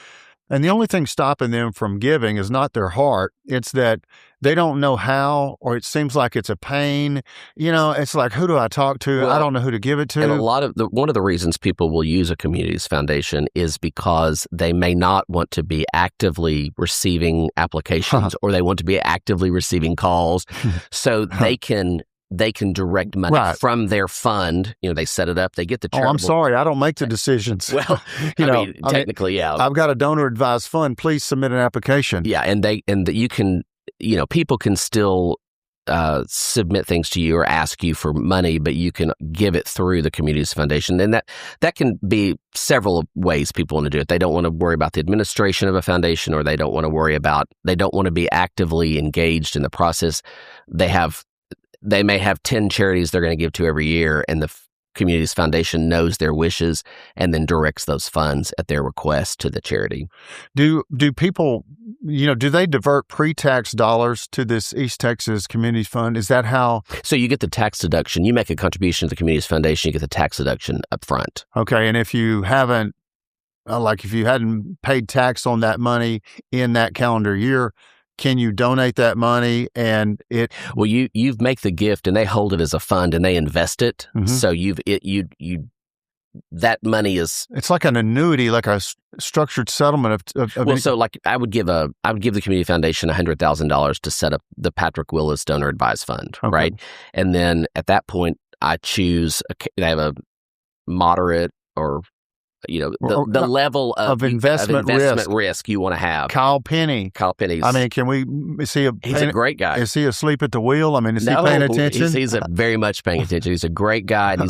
the only thing stopping them from giving is not their heart. It's that they don't know how, or it seems like it's a pain. It's like, who do I talk to? Well, I don't know who to give it to. And one of the reasons people will use a communities foundation is because they may not want to be actively receiving applications or they want to be actively receiving calls. So they can direct money from their fund. They set it up. They get the charitable. Oh, I'm sorry. I don't make the decisions. Well, technically, yeah. I've got a donor advised fund. Please submit an application. Yeah, and you can people can still submit things to you or ask you for money, but you can give it through the Communities Foundation. And that can be several ways people want to do it. They don't want to worry about the administration of a foundation, or they don't want to be actively engaged in the process. They may have 10 charities they're going to give to every year, and the Communities Foundation knows their wishes and then directs those funds at their request to the charity. Do people, do they divert pre-tax dollars to this East Texas Community Fund? Is that how? So you get the tax deduction. You make a contribution to the Communities Foundation, you get the tax deduction up front. Okay, and if you haven't, if you hadn't paid tax on that money in that calendar year, can you donate that money and it? Well, you make the gift and they hold it as a fund and they invest it. Mm-hmm. So that money is. It's like an annuity, like a structured settlement of So like I would give the Community Foundation $100,000 to set up the Patrick Willis Donor Advised Fund, okay. right? And then at that point, I choose. They have a moderate or the level of investment risk you want to have. Kyle Penny's. I mean, he's a great guy. Is he asleep at the wheel? I mean, is he paying attention? He's very much paying attention. He's a great guy, and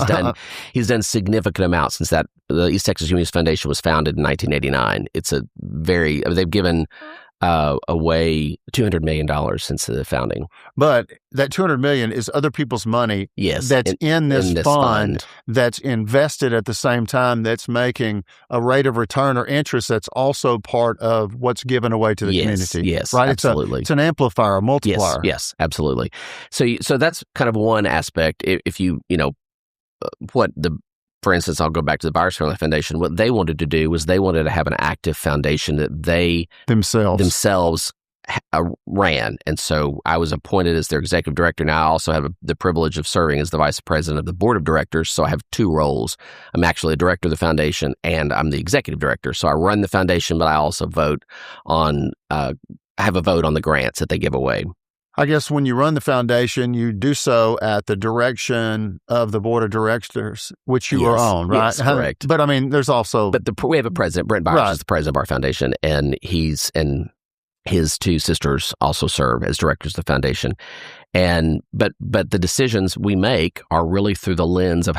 he's done significant amounts since the East Texas Community Foundation was founded in 1989. They've given away $200 million since the founding. But that $200 million is other people's money. Yes, that's in this fund that's invested at the same time, that's making a rate of return or interest that's also part of what's given away to the community. Yes, right. Absolutely, it's an amplifier, a multiplier. Yes, absolutely. So that's kind of one aspect. If for instance, I'll go back to the Byers Family Foundation. What they wanted to do was they wanted to have an active foundation that they themselves ran. And so I was appointed as their executive director. Now I also have the privilege of serving as the vice president of the board of directors. So I have two roles. I'm actually a director of the foundation and I'm the executive director. So I run the foundation, but I also have a vote on the grants that they give away. I guess when you run the foundation, you do so at the direction of the board of directors, which you are on, right? Yes, correct. But I mean, there's also... But we have a president. Brent Byers is the president of our foundation, and his two sisters also serve as directors of the foundation. But the decisions we make are really through the lens of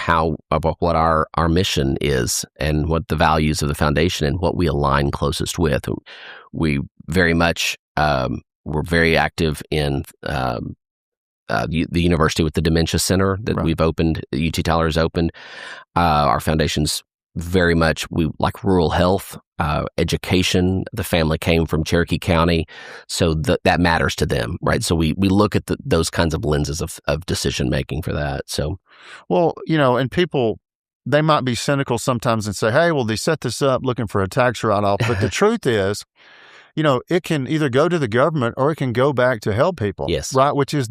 what our mission is and what the values of the foundation and what we align closest with. We very much... We're very active in the university with the Dementia Center that we've opened, UT Tyler has opened. Our foundation's very much, we like rural health, education. The family came from Cherokee County, so that matters to them, right? So we look at those kinds of lenses of decision-making for that. So, well, and people, they might be cynical sometimes and say, hey, well, they set this up looking for a tax write-off. But the truth is, it can either go to the government or it can go back to help people. Yes. Right. Which is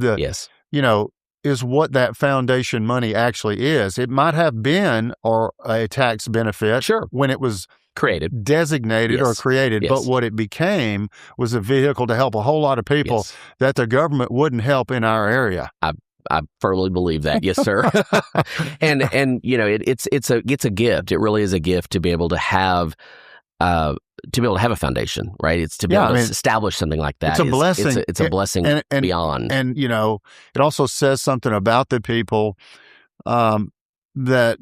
is what that foundation money actually is. It might have been a tax benefit when it was created, designated or created. But what it became was a vehicle to help a whole lot of people that the government wouldn't help in our area. I firmly believe that. Yes, sir. and it's a gift. It really is a gift to be able to have a foundation, right? It's to be able to establish something like that. It's a blessing. It's a blessing beyond. And, it also says something about the people that,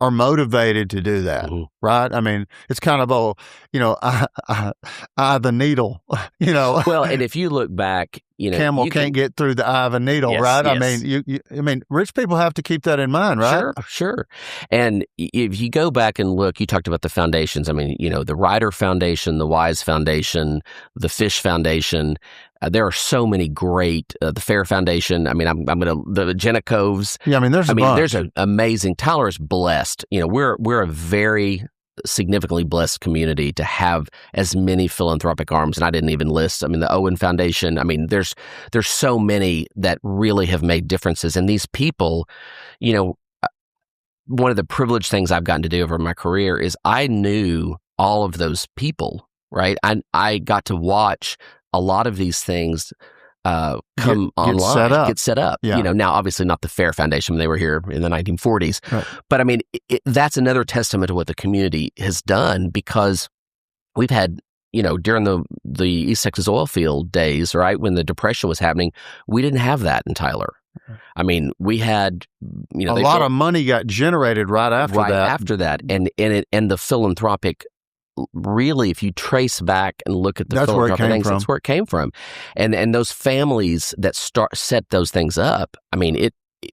are motivated to do that, right? I mean, it's kind of eye of the needle, Well, and if you look back, camel can't get through the eye of a needle, right? Yes. I mean, rich people have to keep that in mind, right? Sure. And if you go back and look, you talked about the foundations. I mean, the Ryder Foundation, the Wise Foundation, the Fish Foundation. There are so many great, the Fair Foundation. I mean, the Jenna Coves. Yeah, I mean, there's an amazing, Tyler is blessed. We're a very significantly blessed community to have as many philanthropic arms. And I didn't even list, the Owen Foundation. I mean, there's so many that really have made differences. And these people, one of the privileged things I've gotten to do over my career is I knew all of those people, right? I got to watch a lot of these things come online, get set up. Yeah. Now obviously not the Fair Foundation. They were here in the 1940s. Right. But I mean, that's another testament to what the community has done, because we've had during the East Texas oil field days, right, when the Depression was happening, we didn't have that in Tyler. I mean, we had, a lot of money got generated right after that. And the philanthropic, really, if you trace back and look at the philanthropic things, that's where it came from. And those families that set those things up, I mean,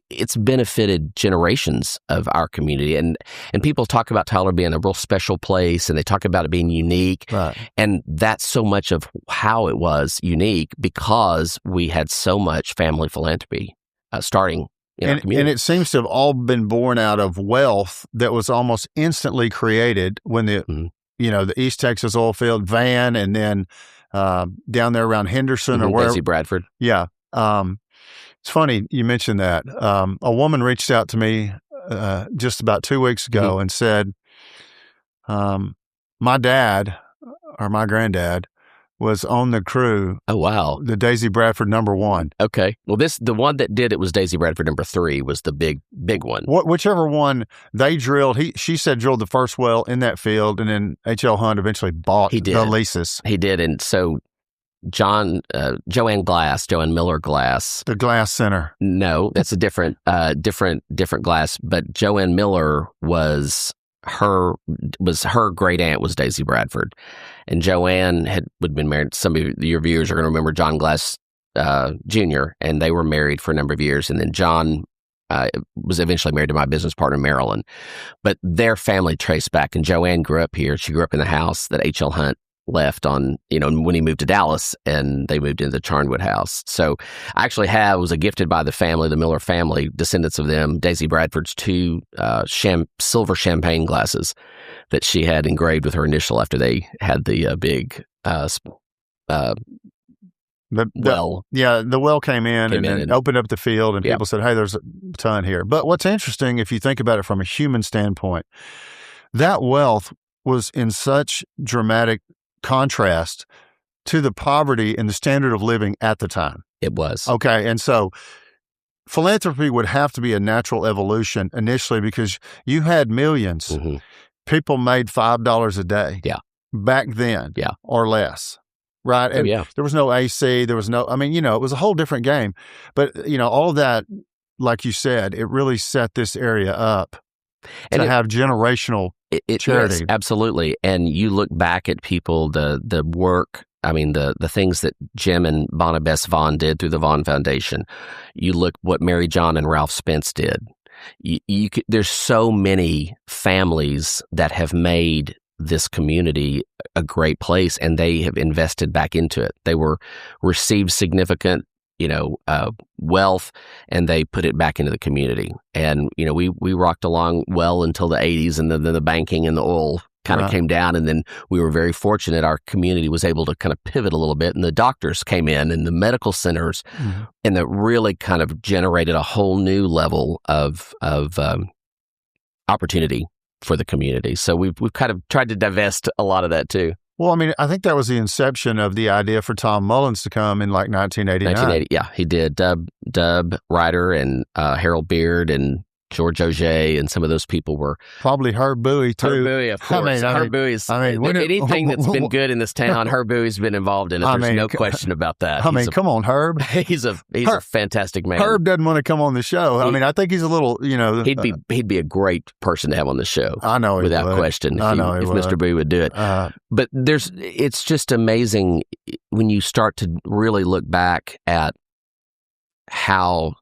it's benefited generations of our community. And people talk about Tyler being a real special place, and they talk about it being unique. Right. And that's so much of how it was unique, because we had so much family philanthropy starting in our community. And it seems to have all been born out of wealth that was almost instantly created when the East Texas oil field, Van, and then down there around Henderson or wherever. Daisy Bradford. Yeah. It's funny you mentioned that. A woman reached out to me just about 2 weeks ago and said, my dad or my granddad was on the crew. Oh, wow. The Daisy Bradford #1. Okay. Well, the one that did it was Daisy Bradford #3 was the big one. Whichever one they drilled, she said drilled the first well in that field, and then H.L. Hunt eventually bought the leases. He did. And so Joanne Miller Glass. The Glass Center. No, that's a different glass. But Joanne Miller was her great aunt was Daisy Bradford, and Joanne had been married. Some of your viewers are going to remember John Glass Jr., and they were married for a number of years, and then John was eventually married to my business partner Marilyn. But their family traced back, and Joanne grew up here. She grew up in the house that H.L. Hunt left on, when he moved to Dallas, and they moved into the Charnwood house. So I actually was gifted by the Miller family, descendants of them, Daisy Bradford's 2 silver champagne glasses that she had engraved with her initial after they had the big well. Yeah, the well came in and opened up the field, and people said, hey, there's a ton here. But what's interesting, if you think about it from a human standpoint, that wealth was in such dramatic contrast to the poverty and the standard of living at the time. It was. Okay. And so philanthropy would have to be a natural evolution initially, because you had millions. Mm-hmm. People made $5 a day. Yeah. Back then. Yeah. Or less. Right. And there was no AC. There was no, it was a whole different game. But, all of that, like you said, it really set this area up to have generational charity. Yes, absolutely. And you look back at people, the work, the things that Jim and Bonabess Vaughn did through the Vaughn Foundation. You look what Mary John and Ralph Spence did. There's so many families that have made this community a great place, and they have invested back into it. They received significant wealth, and they put it back into the community. And, we rocked along well until the 80s, and then the banking and the oil kind of came down. And then we were very fortunate. Our community was able to kind of pivot a little bit, and the doctors came in, and the medical centers, and that really kind of generated a whole new level of opportunity for the community. So we've kind of tried to divest a lot of that too. Well, I think that was the inception of the idea for Tom Mullins to come in like 1989. 1980, yeah. He did. Dub Ryder and Harold Beard and George Auger and some of those people were... Probably Herb Bowie, too. Herb Bowie, of course. Herb Bowie's... anything that's been good in this town, Herb Bowie's been involved in it. There's no question about that. Come on, Herb. He's a fantastic man. Herb doesn't want to come on the show. I think he's a little, He'd be a great person to have on the show. I know he without would. question. If Mr. Bowie would do it. But it's just amazing when you start to really look back at how...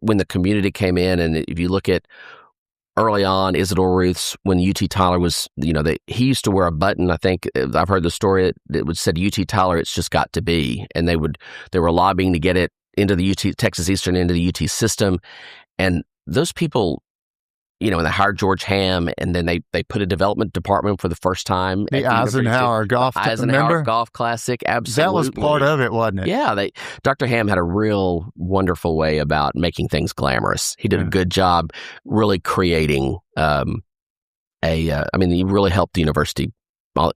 when the community came in, and if you look at early on, Isidore Ruth's, when UT Tyler was, he used to wear a button. I think I've heard the story that would said UT Tyler, it's just got to be. And they were lobbying to get it into the Texas Eastern into the UT system. And those people, and they hired George Ham, and then they put a development department for the first time. The Eisenhower Golf Classic, absolutely. That was part of it, wasn't it? Yeah. Dr. Ham had a real wonderful way about making things glamorous. He did a good job really creating he really helped the university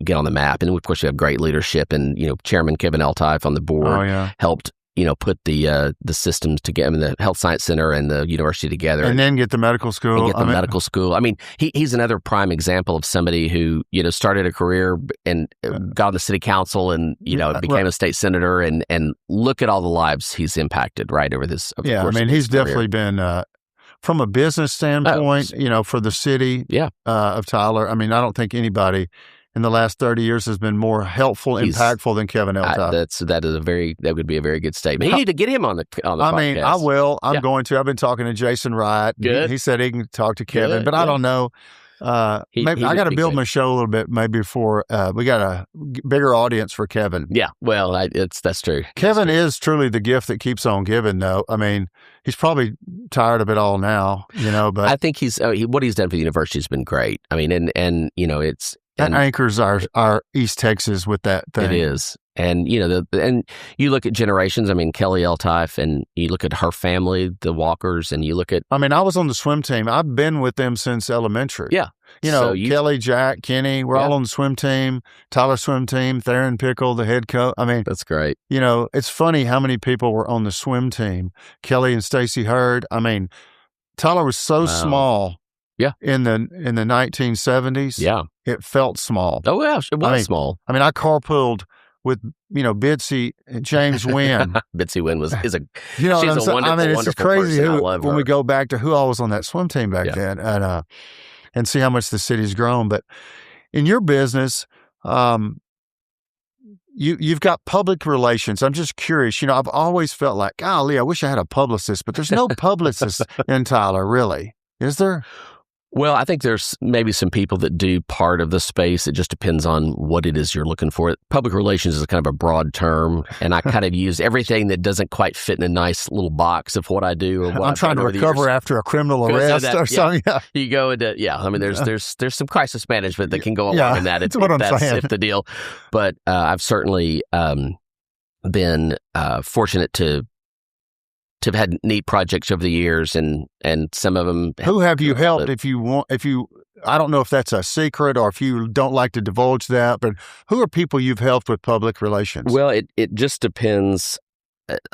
get on the map. And of course, we have great leadership, and, Chairman Kevin Eltife on the board helped put the systems together, I mean, the health science center and the university together, and then get the medical school. And get the medical school. I mean, he's another prime example of somebody who started a career and got on the city council and became a state senator, and look at all the lives he's impacted right over this. Yeah, I mean, he's definitely been from a business standpoint, for the city of Tyler. I mean, I don't think anybody in the last 30 years has been more helpful, impactful than Kevin L. Tyler. That would be a very good statement. You need to get him on the podcast. I mean, I will. I'm going to. I've been talking to Jason Wright. Good. He said he can talk to Kevin, but I don't know. Maybe I got to build my show a little bit, maybe before we got a bigger audience for Kevin. Yeah, well, that's true. Kevin is truly the gift that keeps on giving, though. I mean, he's probably tired of it all now, but I think what he's done for the university has been great. I mean, and it's. That anchors our East Texas with that thing. It is. And, and you look at generations, I mean, Kelly Eltife, and you look at her family, the Walkers, and you look at... I mean, I was on the swim team. I've been with them since elementary. Yeah. Kelly, Jack, Kenny, we're all on the swim team, Tyler swim team, Theron Pickle, the head coach. I mean... That's great. It's funny how many people were on the swim team. Kelly and Stacy Hurd. I mean, Tyler was so small... Yeah. In the 1970s. Yeah. It felt small. Oh, yeah. It was small. I mean, I carpooled with, Bitsy and James Wynn. Bitsy Wynn she's a wonderful, I mean, it's just crazy when we go back to who all was on that swim team back then and see how much the city's grown. But in your business, you've got public relations. I'm just curious. I've always felt like, golly, I wish I had a publicist, but there's no publicist in Tyler, really. Is there? Well, I think there's maybe some people that do part of the space. It just depends on what it is you're looking for. Public relations is kind of a broad term, and I kind of use everything that doesn't quite fit in a nice little box of what I do. Or what I'm trying to recover after a criminal arrest or something. Yeah. You go into I mean, there's some crisis management that can go along in that. That's what I'm saying. If the deal. But I've certainly been fortunate to have had neat projects over the years, and some of them. Who have you helped? I don't know if that's a secret or if you don't like to divulge that, but who are people you've helped with public relations? Well, it just depends.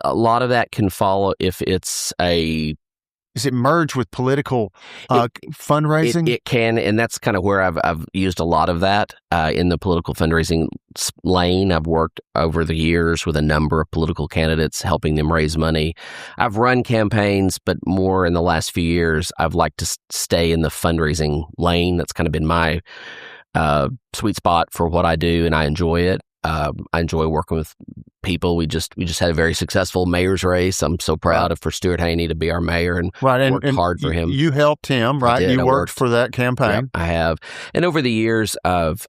A lot of that can follow if it's Is it merged with political fundraising? It can, and that's kind of where I've used a lot of that in the political fundraising lane. I've worked over the years with a number of political candidates, helping them raise money. I've run campaigns, but more in the last few years, I've liked to stay in the fundraising lane. That's kind of been my sweet spot for what I do, and I enjoy it. I enjoy working with people. We just had a very successful mayor's race. I'm so proud for Stuart Haney to be our mayor, and worked hard for him. You helped him, right? You worked for that campaign. Yep, I have. And over the years, I've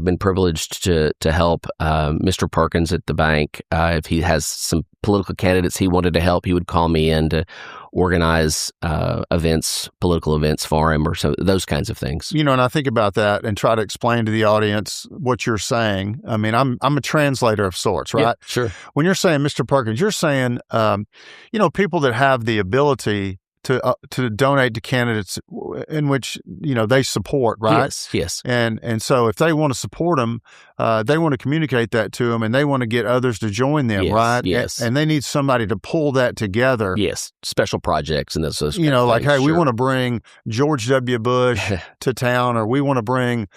been privileged to help Mr. Perkins at the bank. If he has some political candidates he wanted to help, he would call me in to organize political events for him, or those kinds of things. And I think about that and try to explain to the audience what you're saying. I mean, I'm a translator of sorts, right? Yeah, sure. When you're saying Mr. Perkins, you're saying, people that have the ability to donate to candidates in which they support, right? Yes. And so if they want to support them, they want to communicate that to them, and they want to get others to join them, right? Yes. And they need somebody to pull that together. Yes, special projects and those. Like, hey, sure. We want to bring George W. Bush to town, or we want to bring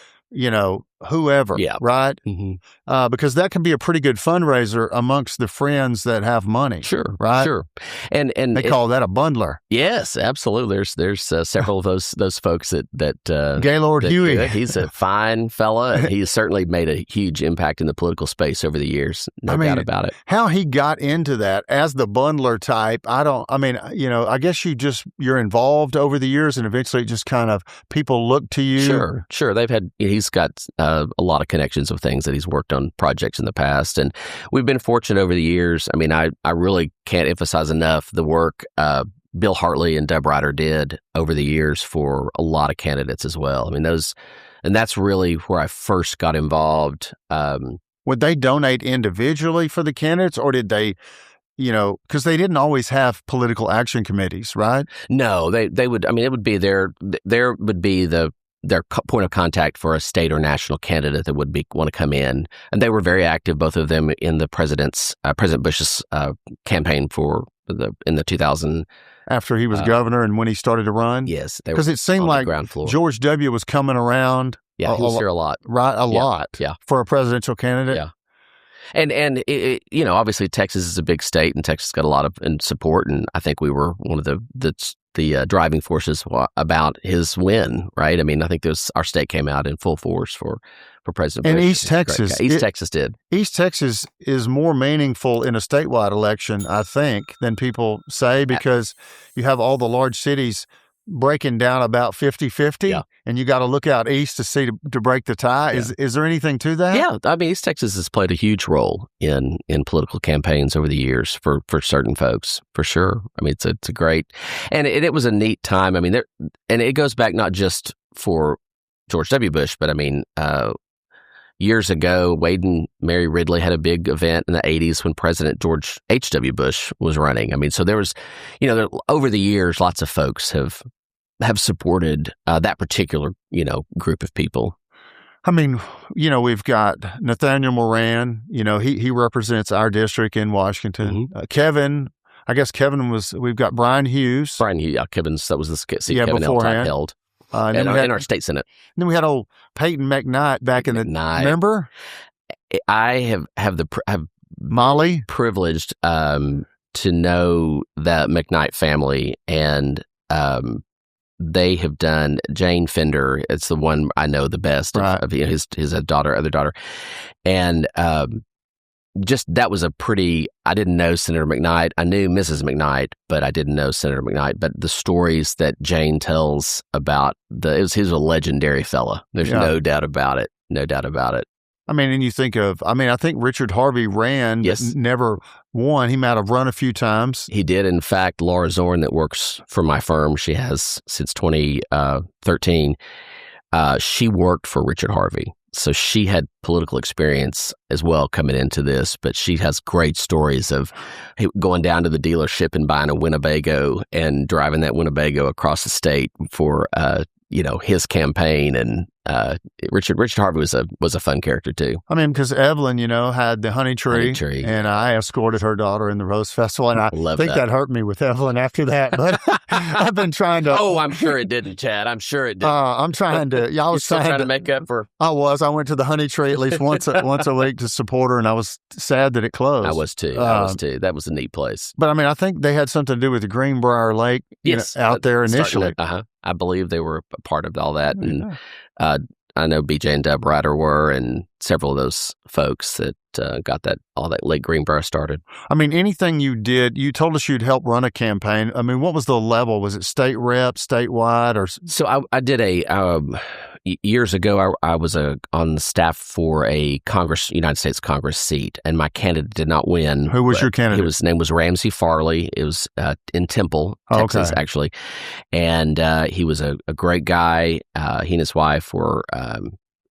whoever, right? Mm-hmm. Because that can be a pretty good fundraiser amongst the friends that have money. Sure, right? Sure. And they call that a bundler. Yes, absolutely. There's several of those folks that Gaylord Huey. He's a fine fella, and he's certainly made a huge impact in the political space over the years. No doubt about it. How he got into that as the bundler type, I guess you're involved over the years, and eventually it just kind of people look to you. Sure. He's got a lot of connections of things that he's worked on projects in the past, and we've been fortunate over the years. I mean, I really can't emphasize enough the work Bill Hartley and Deb Ryder did over the years for a lot of candidates as well. I mean, and that's really where I first got involved. Would they donate individually for the candidates, or did they, because they didn't always have political action committees, right? No, they would. I mean, it would be there would be the point of contact for a state or national candidate that would want to come in. And they were very active, both of them, in the President Bush's campaign in the 2000. After he was governor and when he started to run? Yes. Because it seemed like George W. was coming around. Yeah, he was here a lot. Right, a lot. Yeah. For a presidential candidate. Yeah. And you know, obviously Texas is a big state, and Texas got a lot of support, and I think we were one of the driving forces about his win, right? I mean, I think our state came out in full force for President Bush. And East Texas. Texas did. East Texas is more meaningful in a statewide election, I think, than people say, because you have all the large cities breaking down about 50-50, and you got to look out east to break the tie. Yeah. Is there anything to that? Yeah, I mean, East Texas has played a huge role in political campaigns over the years for certain folks, for sure. I mean, it's a great, and it was a neat time. I mean, and it goes back not just for George W. Bush, but I mean, years ago, Wade and Mary Ridley had a big event in the 80s when President George H.W. Bush was running. I mean, so there was, you know, over the years, lots of folks have supported that particular, you know, group of people. I mean, you know, we've got Nathaniel Moran, you know, he represents our district in Washington. Mm-hmm. Kevin, I guess we've got Brian Hughes. That was the seat Kevin beforehand. held. In our state senate. Then we had old Peyton McKnight back in the remember? I have Molly privileged to know the McKnight family, and they have done Jane Fender. It's the one I know the best of his other daughter, and just that was I didn't know Senator McKnight. I knew Mrs. McKnight, but I didn't know Senator McKnight. But the stories that Jane tells about he was a legendary fella. There's no doubt about it. No doubt about it. I mean, and you think I think Richard Harvey ran, but never won. He might have run a few times. He did. In fact, Laura Zorn, that works for my firm, she has since 2013, she worked for Richard Harvey. So she had political experience as well coming into this, but she has great stories of going down to the dealership and buying a Winnebago and driving that Winnebago across the state for, his campaign. And Richard Harvey was a fun character too. I mean, because Evelyn, had the honey tree, and I escorted her daughter in the Rose Festival, and I think that hurt me with Evelyn after that. But I've been trying to. Oh, I'm sure it didn't, Chad. I'm sure it did. I'm trying to. Yeah, I was trying to make up for. I went to the honey tree at least once a week to support her, and I was sad that it closed. I was too. That was a neat place. But I mean, I think they had something to do with the Greenbrier Lake. Out there initially. I believe they were a part of all that, and I know BJ and Deb Ryder were, and several of those folks that got all that Lake Greenbrier started. I mean, anything you did, you told us you'd help run a campaign. I mean, what was the level? Was it state rep, statewide, or? So I did years ago. I was on the staff for a United States Congress seat, and my candidate did not win. Who was your candidate? His name was Ramsey Farley. It was in Temple, Texas, actually, and he was a great guy. He and his wife were.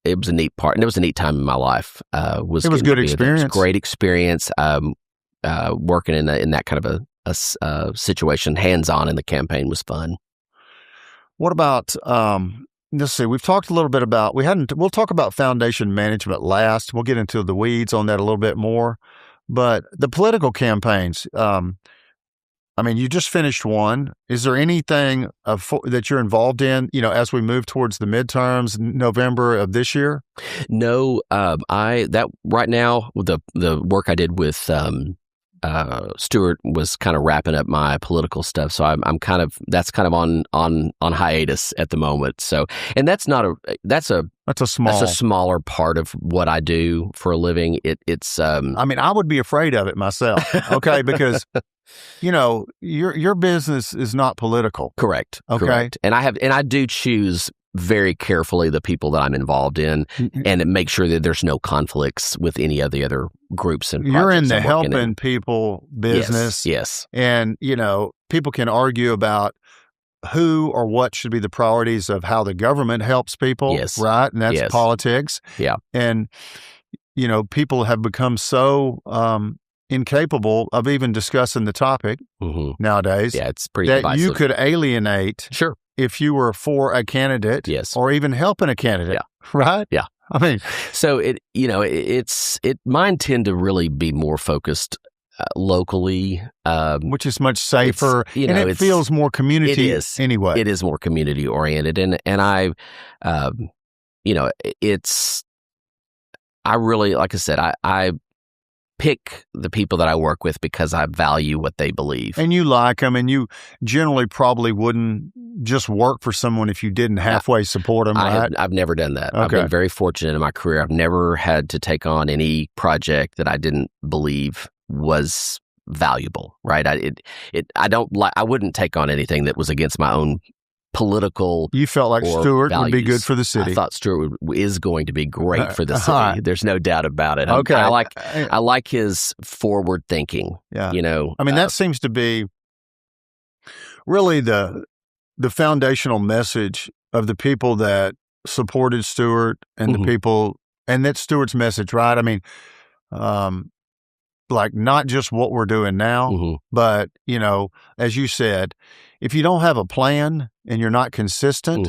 It was a neat part, and it was a neat time in my life. It was good experience. It was great experience. Working in that kind of a situation, hands-on in the campaign, was fun. What about? Let's see. We've talked a little bit about. We'll talk about foundation management last. We'll get into the weeds on that a little bit more. But the political campaigns. I mean, you just finished one. Is there anything that you're involved in, as we move towards the midterms, November of this year? No, right now, the work I did with Stewart was kind of wrapping up my political stuff. So that's kind of on hiatus at the moment. So, and that's a smaller part of what I do for a living. It's I mean, I would be afraid of it myself. Okay, because your business is not political. Correct. Okay. Correct. And I do choose very carefully the people that I'm involved in, and make sure that there's no conflicts with any of the other groups and projects. You're in the helping people business. Yes. And, people can argue about who or what should be the priorities of how the government helps people. Yes. Right? And that's politics. Yeah. And, people have become so incapable of even discussing the topic nowadays. Yeah, it's pretty that divisive. you could alienate Sure. if you were for a candidate, Yes. or even helping a candidate, right? Yeah. I mean, So mine tend to really be more focused locally, which is much safer, you and know, it feels more community it is. anyway. It is more community oriented, and I, I really, like I said, I pick the people that I work with because I value what they believe. And you like them, and you generally probably wouldn't just work for someone if you didn't halfway support them, right? I've never done that. Okay. I've been very fortunate in my career. I've never had to take on any project that I didn't believe was valuable, right? I wouldn't take on anything that was against my own political. You felt like or Stewart would be values. good for the city. I thought Stewart is going to be great for the city. right. There's no doubt about it. Okay. I like his forward thinking. Yeah. I mean, that seems to be really the foundational message of the people that supported Stewart and the people, and that's Stewart's message, right? I mean, like not just what we're doing now, but, as you said, if you don't have a plan and you're not consistent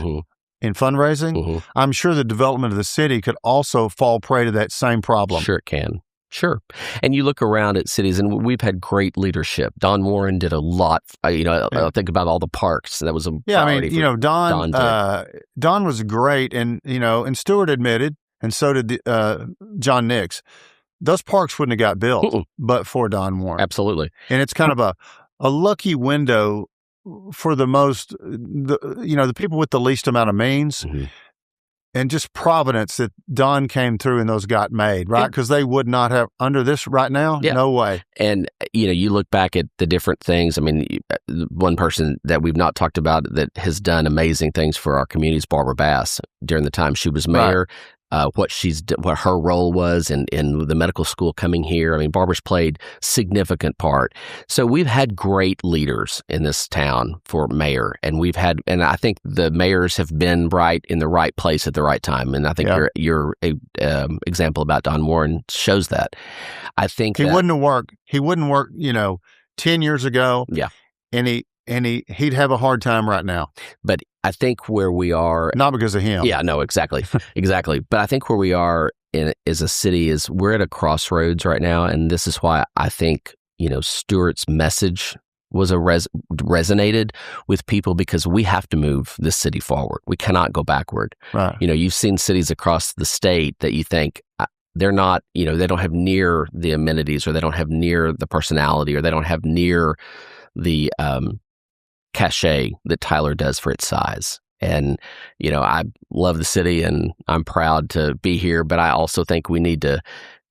in fundraising, I'm sure the development of the city could also fall prey to that same problem. Sure it can. Sure. And you look around at cities, and we've had great leadership. Don Warren did a lot. I think about all the parks. That was a priority. Don was great, and and Stewart admitted, and so did John Nix. Those parks wouldn't have got built but for Don Warren. Absolutely. And it's kind of a lucky window for the people with the least amount of means. And just providence that Don came through and those got made, right? Because they would not have, under this right now, no way. And, you look back at the different things. I mean, one person that we've not talked about that has done amazing things for our community is Barbara Bass during the time she was mayor. Right. What her role was in the medical school coming here. I mean, Barbara's played significant part. So we've had great leaders in this town for mayor, and I think the mayors have been right in the right place at the right time. And I think your example about Don Warren shows that. I think he wouldn't have worked. He wouldn't work, 10 years ago. Yeah. And he'd have a hard time right now. But I think where we are, not because of him. Yeah, no, exactly. Exactly. But I think where we are as a city is we're at a crossroads right now. And this is why I think, Stewart's message was resonated with people, because we have to move this city forward. We cannot go backward. Right. You've seen cities across the state that you think they're not, they don't have near the amenities, or they don't have near the personality, or they don't have near the cachet that Tyler does for its size. And, I love the city and I'm proud to be here, but I also think we need to,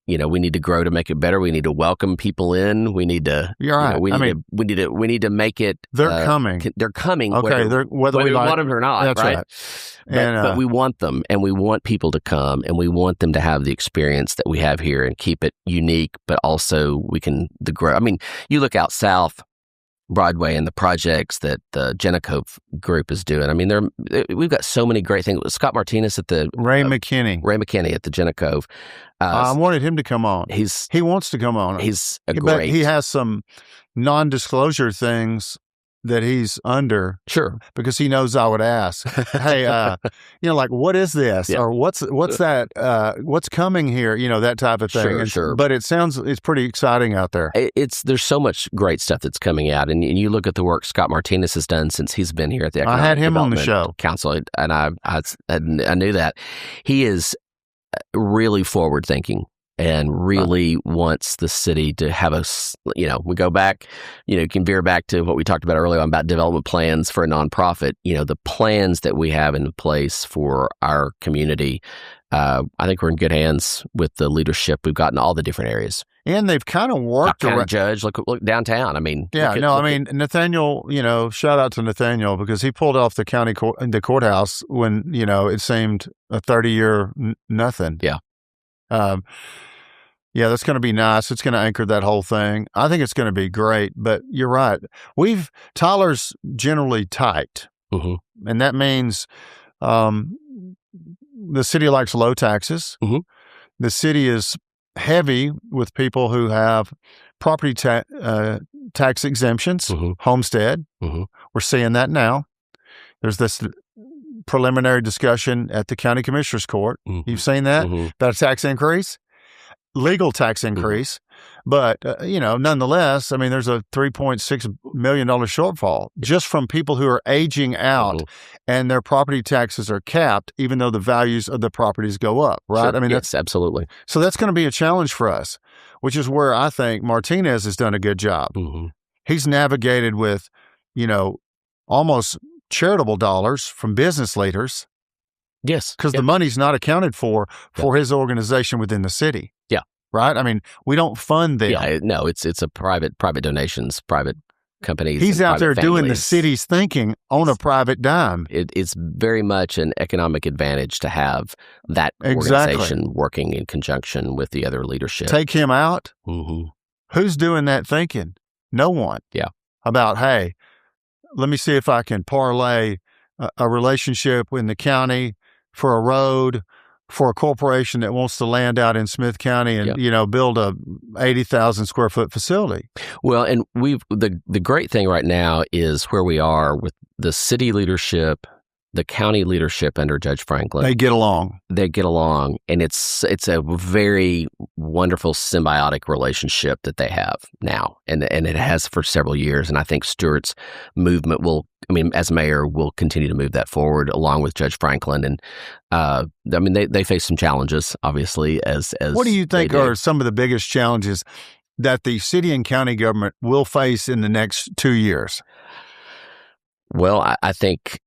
we need to grow to make it better. We need to welcome people in. We need to, You're right. we need to make it. They're coming. They're coming. Okay. Whether we want them or not. That's right. But we want them, and we want people to come, and we want them to have the experience that we have here and keep it unique, but also the grow. I mean, you look out south, Broadway, and the projects that the Jenna-Cove group is doing. I mean, we've got so many great things. Scott Martinez at the Ray McKinney at the Jenna-Cove. I wanted him to come on. He wants to come on. He's But he has some non-disclosure things that he's under. Sure. Because he knows I would ask, hey, like, what is this? Yeah. Or what's that? What's coming here? That type of thing. Sure. But it's pretty exciting out there. There's so much great stuff that's coming out. And you look at the work Scott Martinez has done since he's been here at the Economic I had him on the Development show. Council, and I knew that. He is really forward thinking and really wants the city to have we go back, you can veer back to what we talked about earlier about development plans for a nonprofit. The plans that we have in place for our community, I think we're in good hands with the leadership we've got in all the different areas. And they've kind of worked around. Judge, look downtown. I mean, Nathaniel. Shout out to Nathaniel, because he pulled off the the courthouse when it seemed a 30-year nothing. Yeah. Yeah, that's going to be nice. It's going to anchor that whole thing. I think it's going to be great. But you're right. Tyler's generally tight, and that means the city likes low taxes. The city is heavy with people who have property tax exemptions, homestead. We're seeing that now. There's this preliminary discussion at the county commissioner's court. You've seen that? About a tax increase, legal tax increase. But, nonetheless, I mean, there's a $3.6 million shortfall just from people who are aging out and their property taxes are capped, even though the values of the properties go up, right? Sure. I mean, yes, absolutely. So that's going to be a challenge for us, which is where I think Martinez has done a good job. He's navigated with, almost charitable dollars from business leaders. Yes. Because the money's not accounted for his organization within the city. Yeah. Right? I mean, we don't fund them. Yeah, no, it's a private donations, private companies. He's out there doing the city's thinking on a private dime. It's very much an economic advantage to have that organization working in conjunction with the other leadership. Take him out. Who's doing that thinking? No one. Yeah. About, hey, let me see if I can parlay a relationship in the county for a road, for a corporation that wants to land out in Smith County and, build a 80,000 square foot facility. Well, and the great thing right now is where we are with the city leadership, the county leadership under Judge Franklin. They get along. And it's a very wonderful symbiotic relationship that they have now, and it has for several years. And I think Stewart's movement as mayor, will continue to move that forward along with Judge Franklin. And they face some challenges, obviously. As what do you think are some of the biggest challenges that the city and county government will face in the next 2 years? Well, I think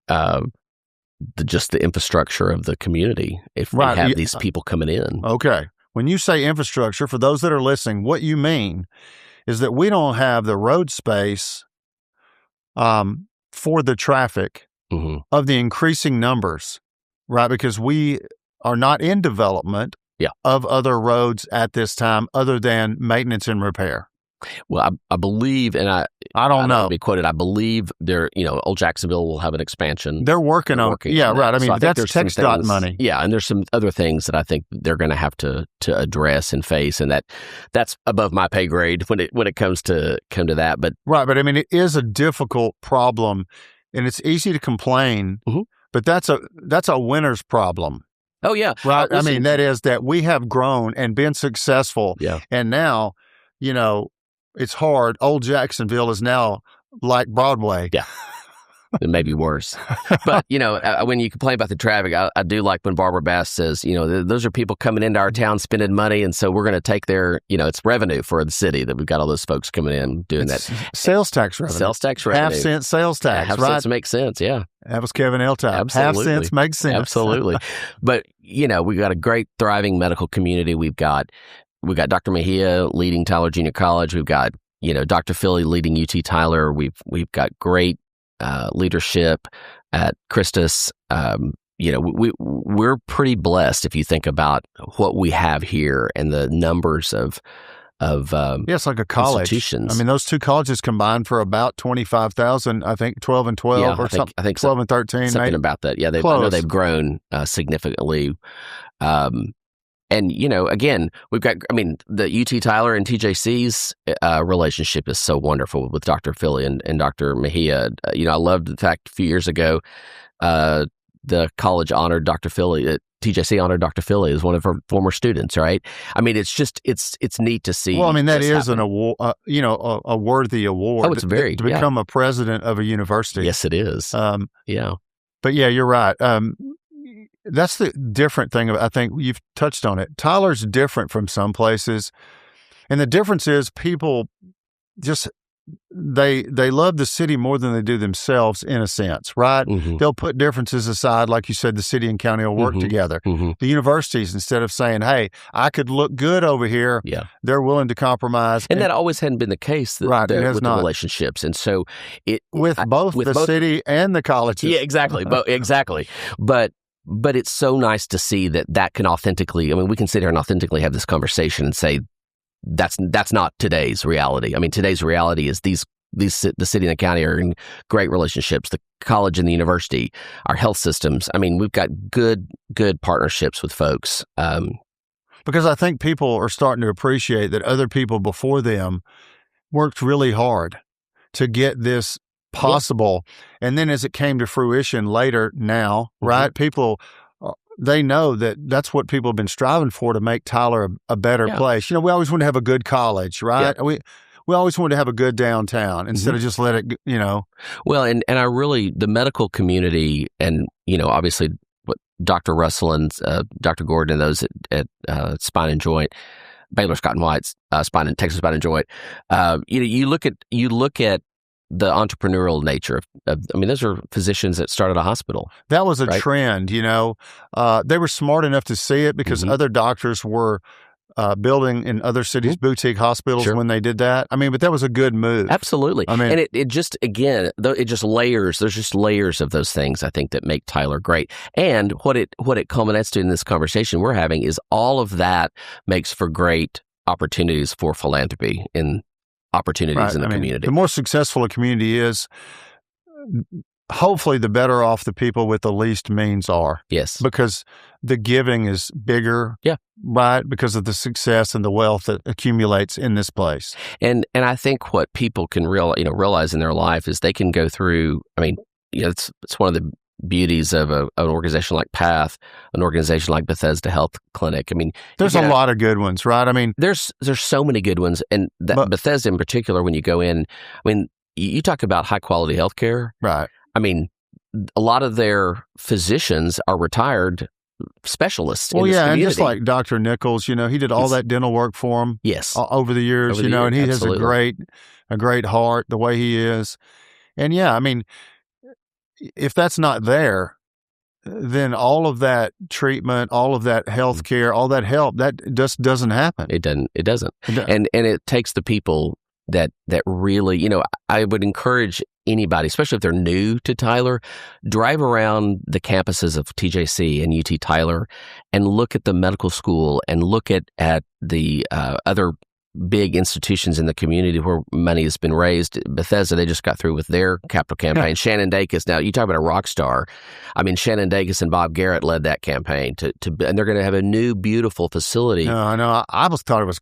just the infrastructure of the community, if we have these people coming in. Okay. When you say infrastructure, for those that are listening, what you mean is that we don't have the road space for the traffic of the increasing numbers, right? Because we are not in development of other roads at this time other than maintenance and repair. Well, I believe, and I don't know. To be quoted, I believe Old Jacksonville will have an expansion. They're working on it. Yeah, right. I mean, that's TxDOT money. Yeah, and there's some other things that I think they're going to have to address and face, and that's above my pay grade when it comes to that. But I mean, it is a difficult problem, and it's easy to complain, but that's a winner's problem. Oh yeah, right. I mean, that is that we have grown and been successful. Yeah, and now, it's hard. Old Jacksonville is now like Broadway. Yeah. It may be worse. But, when you complain about the traffic, I do like when Barbara Bass says, those are people coming into our town spending money. And so we're going to take their, it's revenue for the city that we've got all those folks coming in doing that. Sales tax revenue. Sales tax revenue. Half-cent sales tax, half right? cents makes sense, yeah. That was Kevin Eltop. Absolutely. Half cents makes sense. Absolutely. But, we've got a great, thriving medical community. We've got Dr. Mejia leading Tyler Junior College. We've got Dr. Philly leading UT Tyler. We've got great leadership at Christus. We're pretty blessed if you think about what we have here and the numbers of it's like a college. Institutions. I mean, those two colleges combined for about 25,000. I think 12 and 12 or something. I think 12 and 13. Something about that. Yeah, I know they've grown significantly. And, again, we've got, the UT Tyler and TJC's relationship is so wonderful with Dr. Philly and Dr. Mejia. I loved the fact a few years ago, the college honored Dr. Philly, TJC honored Dr. Philly as one of her former students, right? I mean, it's just, it's neat to see. Well, I mean, that is an award, a worthy award. Oh, it's very, to become a president of a university. Yes, it is. Yeah. But yeah, you're right. That's the different thing. I think you've touched on it. Tyler's different from some places. And the difference is people just, they love the city more than they do themselves in a sense, right? They'll put differences aside. Like you said, the city and county will work together. The universities, instead of saying, hey, I could look good over here, they're willing to compromise. And that always hadn't been the case with the relationships. And so with both the city and the colleges. Yeah, exactly. Exactly. But it's so nice to see that can authentically, we can sit here and authentically have this conversation and say, that's not today's reality. Today's reality is the city and the county are in great relationships, the college and the university, our health systems. We've got good partnerships with folks. Because I think people are starting to appreciate that other people before them worked really hard to get this possible. And then as it came to fruition later now, right, people, they know that that's what people have been striving for, to make Tyler a better place. We always want to have a good college, right? We always want to have a good downtown instead of just let it, Well, and I really, the medical community and, obviously what Dr. Russell and Dr. Gordon and those at Spine and Joint, Baylor Scott and White's Texas Spine and Joint, you look at the entrepreneurial nature of those are physicians that started a hospital. That was a trend, they were smart enough to see it because other doctors were building in other cities boutique hospitals when they did that. But that was a good move. Absolutely. And it just, again, it just layers. There's just layers of those things, I think, that make Tyler great. And what it culminates to in this conversation we're having is all of that makes for great opportunities for philanthropy and opportunities in the community. The more successful a community is, hopefully the better off the people with the least means are. Yes. Because the giving is bigger. Yeah. Right? Because of the success and the wealth that accumulates in this place. And I think what people can realize in their life is they can go through, it's one of the beauties of an organization like PATH, an organization like Bethesda Health Clinic. There's a lot of good ones, right? There's so many good ones. And Bethesda in particular, when you go in, you talk about high quality healthcare. Right. A lot of their physicians are retired specialists in this community. And just like Dr. Nichols, he did all that dental work for him. Yes. Over the years, and he has a great heart, the way he is. And if that's not there, then all of that treatment, all of that health care, all that help, that just doesn't happen. It doesn't. And it takes the people that really, I would encourage anybody, especially if they're new to Tyler, drive around the campuses of TJC and UT Tyler and look at the medical school and look at the other big institutions in the community where money has been raised. Bethesda, they just got through with their capital campaign. Shannon Dacus, now you talk about a rock star. Shannon Dacus and Bob Garrett led that campaign and they're going to have a new, beautiful facility. No, I know. I always thought it was,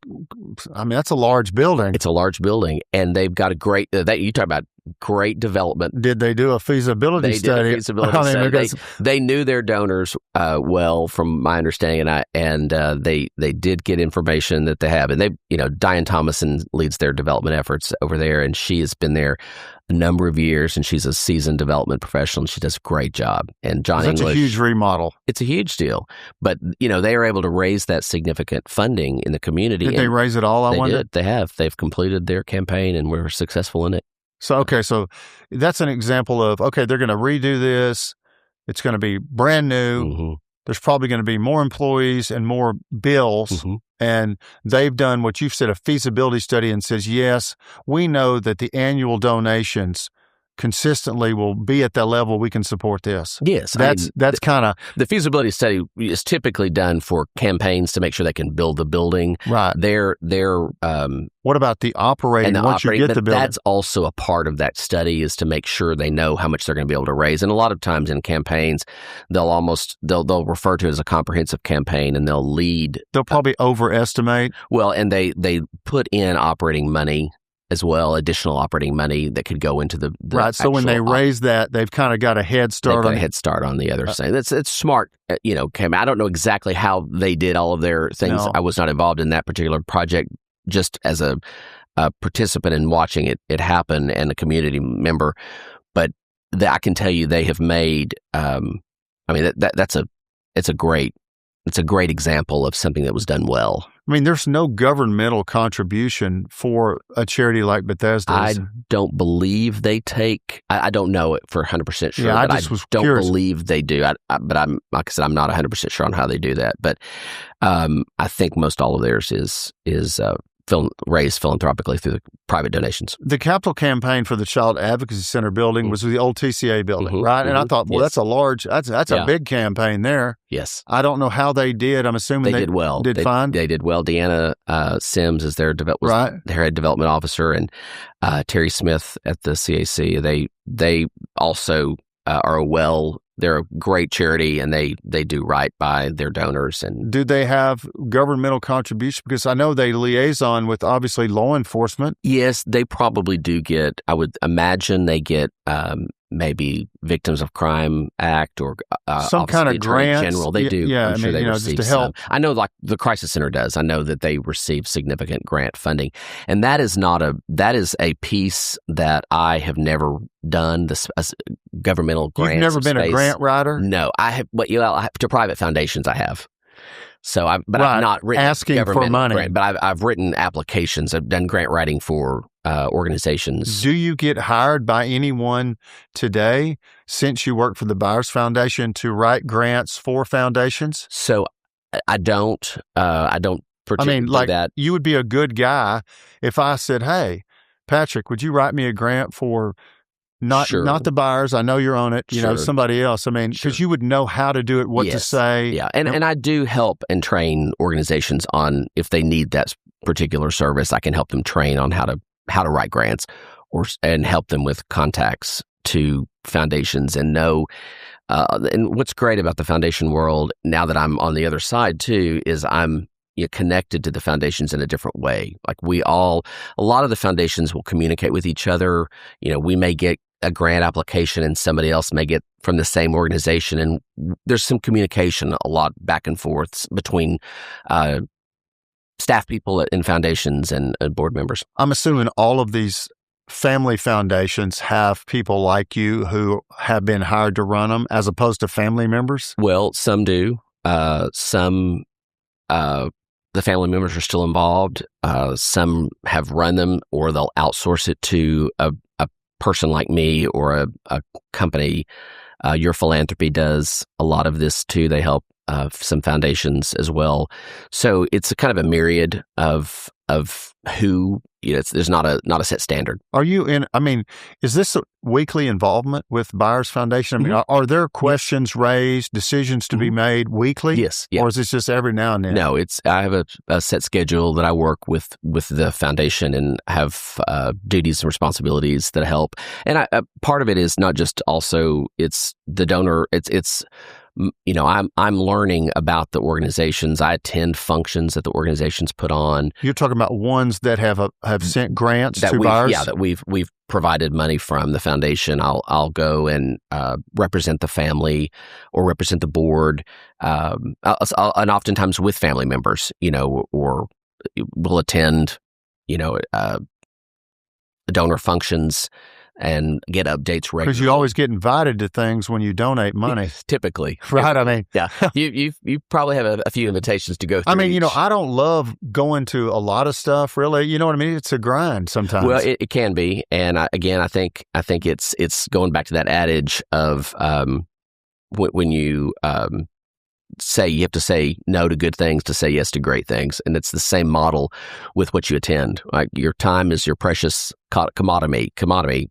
that's a large building. It's a large building, and they've got a great, you talk about great development. Did they do a feasibility study? Did a feasibility study. They knew their donors well, from my understanding, and they did get information that they have. And they, Diane Thomason leads their development efforts over there, and she has been there a number of years, and she's a seasoned development professional, and she does a great job. And John English, that's a huge remodel. It's a huge deal, but they are able to raise that significant funding in the community. Did they raise it all? They have. They've completed their campaign, and we're successful in it. So that's an example of, they're going to redo this. It's going to be brand new. Mm-hmm. There's probably going to be more employees and more bills. Mm-hmm. And they've done what you've said, a feasibility study, and says, yes, we know that the annual donations consistently will be at that level. We can support this. Yes. That's kind of... The feasibility study is typically done for campaigns to make sure they can build the building. Right. They're what about the operating once you get the building? That's also a part of that study, is to make sure they know how much they're going to be able to raise. And a lot of times in campaigns, they'll refer to it as a comprehensive campaign, and they'll probably overestimate. Well, and they put in operating money as well, additional operating money that could go into the right. So when they raise that, they've kind of got a head start. They've got a head start on the other side. It's smart. I don't know exactly how they did all of their things. No. I was not involved in that particular project, just as a participant in watching it happen and a community member. But I can tell you, they have made. It's a great example of something that was done well. There's no governmental contribution for a charity like Bethesda's. I don't believe they take. I don't know it for 100% sure. Yeah, I don't believe they do. But I'm, like I said, I'm not 100% sure on how they do that. But I think most all of theirs is raised philanthropically through the private donations. The capital campaign for the Child Advocacy Center building was the old TCA building, right? And I thought, well, that's a big campaign there. Yes. I don't know how they did. I'm assuming they did well. Did fine. They did well. Deanna Sims is their head development officer, and Terry Smith at the CAC. They also are a well They're a great charity, and they do right by their donors. And do they have governmental contribution? Because I know they liaison with obviously law enforcement. Yes, they probably do get. I would imagine they get maybe Victims of Crime Act or some kind of grant. General, they do. Yeah, I'm sure they just receive to help. some. I know, like the Crisis Center does. I know that they receive significant grant funding, and that is a piece that I have never done. This governmental grants. You've never been a grant writer? No, I have. To private foundations, I have. So, I've not written asking for money. Grant, but I've written applications. I've done grant writing for organizations. Do you get hired by anyone today, since you work for the Byers Foundation, to write grants for foundations? So, I don't. I don't particularly that. You would be a good guy if I said, "Hey, Patrick, would you write me a grant for?" Not the Byers. I know you're on it. You know, somebody else. I mean, because you would know how to do it, what to say. Yeah, and I do help and train organizations on, if they need that particular service, I can help them train on how to write grants, and help them with contacts to foundations and know. And what's great about the foundation world, now that I'm on the other side too, is I'm connected to the foundations in a different way. Like a lot of the foundations will communicate with each other. We may get a grant application and somebody else may get from the same organization. And there's some communication, a lot back and forth between staff people in foundations and board members. I'm assuming all of these family foundations have people like you who have been hired to run them, as opposed to family members? Well, some do. Some the family members are still involved. Some have run them, or they'll outsource it to a person like me or a company. Your Philanthropy does a lot of this too. They help some foundations as well. So it's a kind of a myriad of who. There's not a set standard. Are you in? I mean, is this a weekly involvement with Byers Foundation? I mean, are there questions raised, decisions to be made weekly? Yes. Yeah. Or is this just every now and then? No, I have a set schedule that I work with the foundation, and have duties and responsibilities that help. And part of it is not just also it's the donor. It's I'm learning about the organizations. I attend functions that the organizations put on. You're talking about ones that have sent grants to Byers? Yeah, that we've provided money from the foundation. I'll go and represent the family or represent the board, and oftentimes with family members, or we'll attend, donor functions and get updates regularly. Because you always get invited to things when you donate money. Typically. Right, I mean. Yeah. You probably have a few invitations to go through. I mean, I don't love going to a lot of stuff, really. You know what I mean? It's a grind sometimes. Well, it can be. And I think it's going back to that adage of when you say you have to say no to good things to say yes to great things. And it's the same model with what you attend. Like, your time is your precious commodity.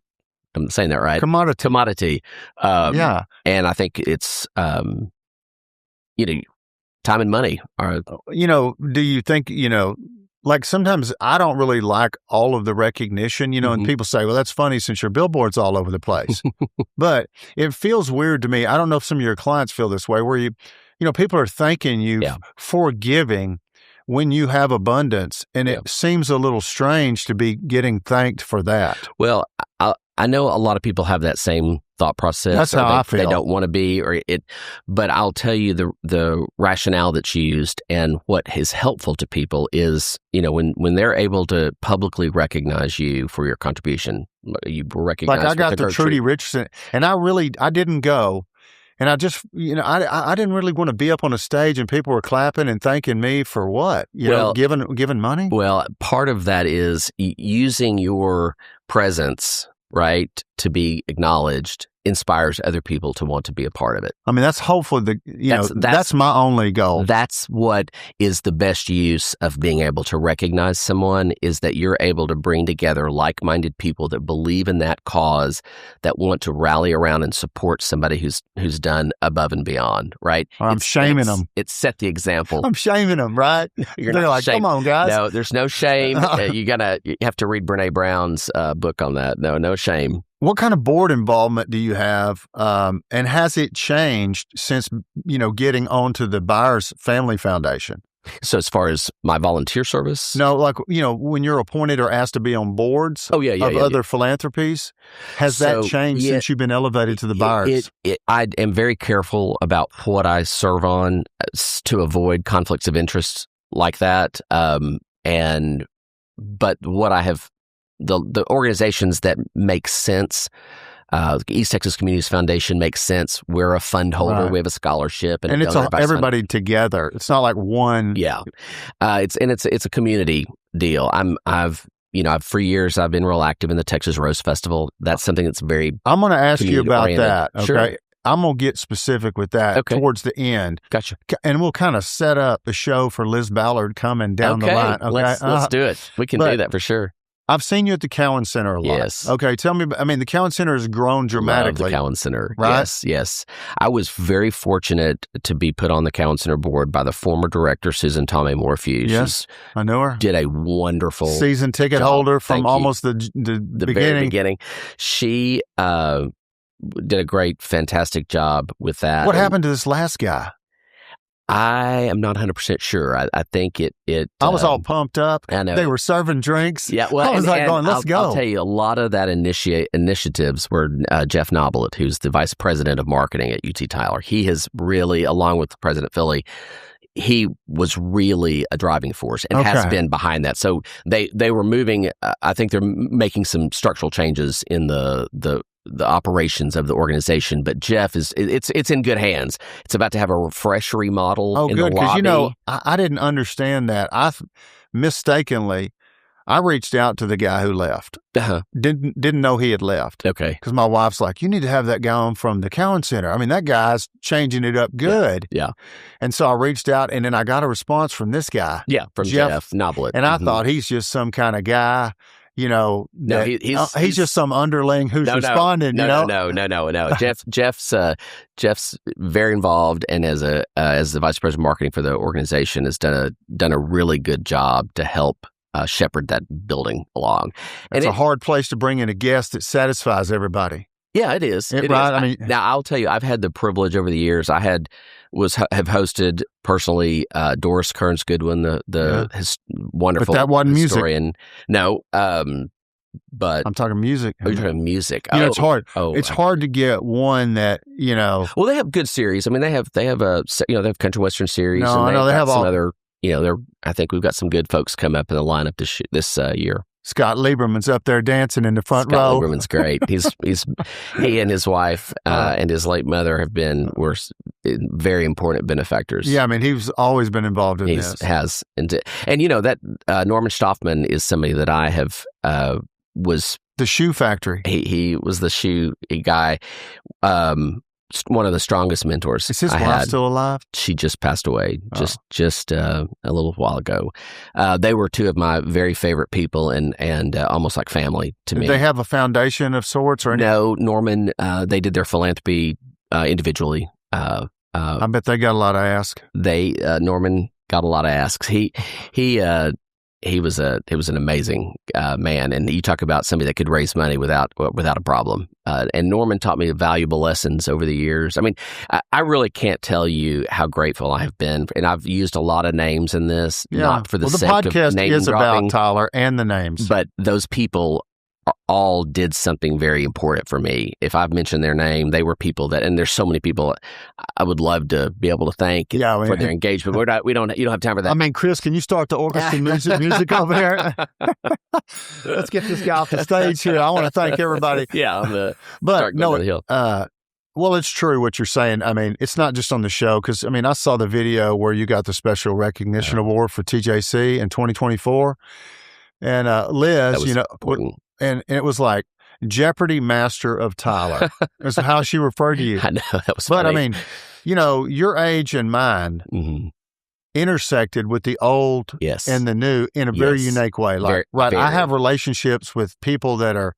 I'm saying that right? Commodity. Yeah. And I think it's, time and money are. Do you think, like sometimes I don't really like all of the recognition, and people say, well, that's funny since your billboard's all over the place. But it feels weird to me. I don't know if some of your clients feel this way, where people are thanking you for giving when you have abundance. And it seems a little strange to be getting thanked for that. Well, I know a lot of people have that same thought process. That's how I feel. They don't want to be, but I'll tell you the rationale that's used and what is helpful to people is, when they're able to publicly recognize you for your contribution, you recognize. Like I got the Trudy Richardson, and I didn't go. And I just, I didn't really want to be up on a stage and people were clapping and thanking me for what? Giving money? Well, part of that is using your presence, right, to be acknowledged inspires other people to want to be a part of it. I mean, that's hopefully that's my only goal. That's what is the best use of being able to recognize someone, is that you're able to bring together like-minded people that believe in that cause, that want to rally around and support somebody who's done above and beyond, right? I'm shaming them. It set the example. I'm shaming them, right? They're like, come on, guys. No, there's no shame. You have to read Brene Brown's book on that. No shame. What kind of board involvement do you have, and has it changed since, getting onto the Byers Family Foundation? So as far as my volunteer service? No, like, when you're appointed or asked to be on boards of other philanthropies, has that changed since you've been elevated to the Byers? I am very careful about what I serve on to avoid conflicts of interest like that. But what I have, the organizations that make sense, East Texas Communities Foundation makes sense. We're a fund holder. Right. We have a scholarship, and it's everybody together. It's not like one. Yeah, it's a community deal. I've for years I've been real active in the Texas Rose Festival. That's something that's very. I'm going to ask you about oriented. that. Okay. Sure. I'm going to get specific with that towards the end. Gotcha. And we'll kind of set up the show for Liz Ballard coming down the line. Okay. Let's do it. We can do that for sure. I've seen you at the Cowan Center a lot. Yes. Okay. Tell me, the Cowan Center has grown dramatically. Love the Cowan Center. Right? Yes. I was very fortunate to be put on the Cowan Center board by the former director, Susan Tomei Morphew. Yes, I know her. Did a wonderful season ticket holder from almost the very beginning. She did a fantastic job with that. What happened to this last guy? I am not 100% sure. I think it. I was all pumped up. I know. They were serving drinks. Yeah, well, I was going, let's go. I'll tell you, a lot of that initiatives were Jeff Nobelet, who's the vice president of marketing at UT Tyler. He has really, along with President Philly, he was really a driving force and has been behind that. So they were moving. I think they're making some structural changes in the operations of the organization, but Jeff it's in good hands. It's about to have a fresh remodel in the lobby. Because I didn't understand that. Mistakenly, I reached out to the guy who left. Didn't know he had left. Okay. Because my wife's like, you need to have that guy on from the Cowan Center. That guy's changing it up good. Yeah. And so I reached out, and then I got a response from this guy. Yeah, from Jeff Nobelet. And I thought he's just some kind of guy. He's just some underling who's responding. No. Jeff's very involved, and as the vice president of marketing for the organization, has done a really good job to help shepherd that building along. It's a hard place to bring in a guest that satisfies everybody. Yeah, it is. Right? Now I'll tell you, I've had the privilege over the years. I have hosted personally Doris Kearns Goodwin, his wonderful but that wasn't historian. Music. No, but I'm talking music. You're talking music. It's hard. It's hard to get one that Well, they have good series. They have they have country western series. No, and I know they have some all other. I think we've got some good folks come up in the lineup this year. Scott Lieberman's up there dancing in the front row. Scott Lieberman's great. He and his wife and his late mother were very important benefactors. Yeah, he's always been involved in this. And that Norman Stoffman is somebody that I have was the shoe factory. He was the shoe guy. One of the strongest mentors. Is his wife still alive? She just passed away just a little while ago. They were two of my very favorite people and almost like family to me. Did they have a foundation of sorts or anything? No, Norman, they did their philanthropy individually. I bet they got a lot of asks. Norman got a lot of asks. He was an amazing man, and you talk about somebody that could raise money without a problem. And Norman taught me valuable lessons over the years. I really can't tell you how grateful I have been, and I've used a lot of names in this, not for the sake of name dropping. The podcast is about Tyler and the names, but those people all did something very important for me. If I've mentioned their name, they were people and there's so many people I would love to be able to thank for their engagement. You don't have time for that. Chris, can you start the orchestra music over there? Let's get this guy off the stage here. I want to thank everybody. Yeah, but no, well, it's true what you're saying. It's not just on the show because I saw the video where you got the special recognition award for TJC in 2024, and Liz, and it was like Jeopardy Master of Tyler. Is how she referred to you. I know, that was funny. But your age and mine intersected with the old and the new in a very unique way. Like, very. I have relationships with people that are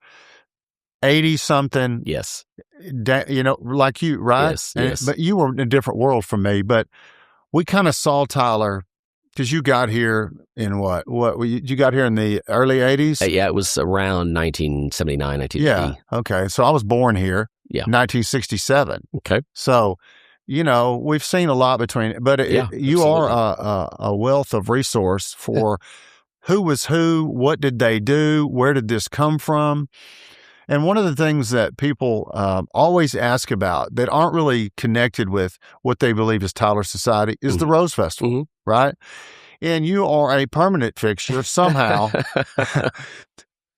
80-something. Yes. Like you, right? Yes. But you were in a different world from me. But we kind of saw Tyler Because you got here in what? You got here in the early 80s? Yeah, it was around 1979, 1980. Yeah. Okay. So I was born here. Yeah. 1967. Okay. So, we've seen a lot between, but you are a wealth of resource for who was who, what did they do, where did this come from? And one of the things that people always ask about that aren't really connected with what they believe is Tyler Society is the Rose Festival, right? And you are a permanent fixture somehow.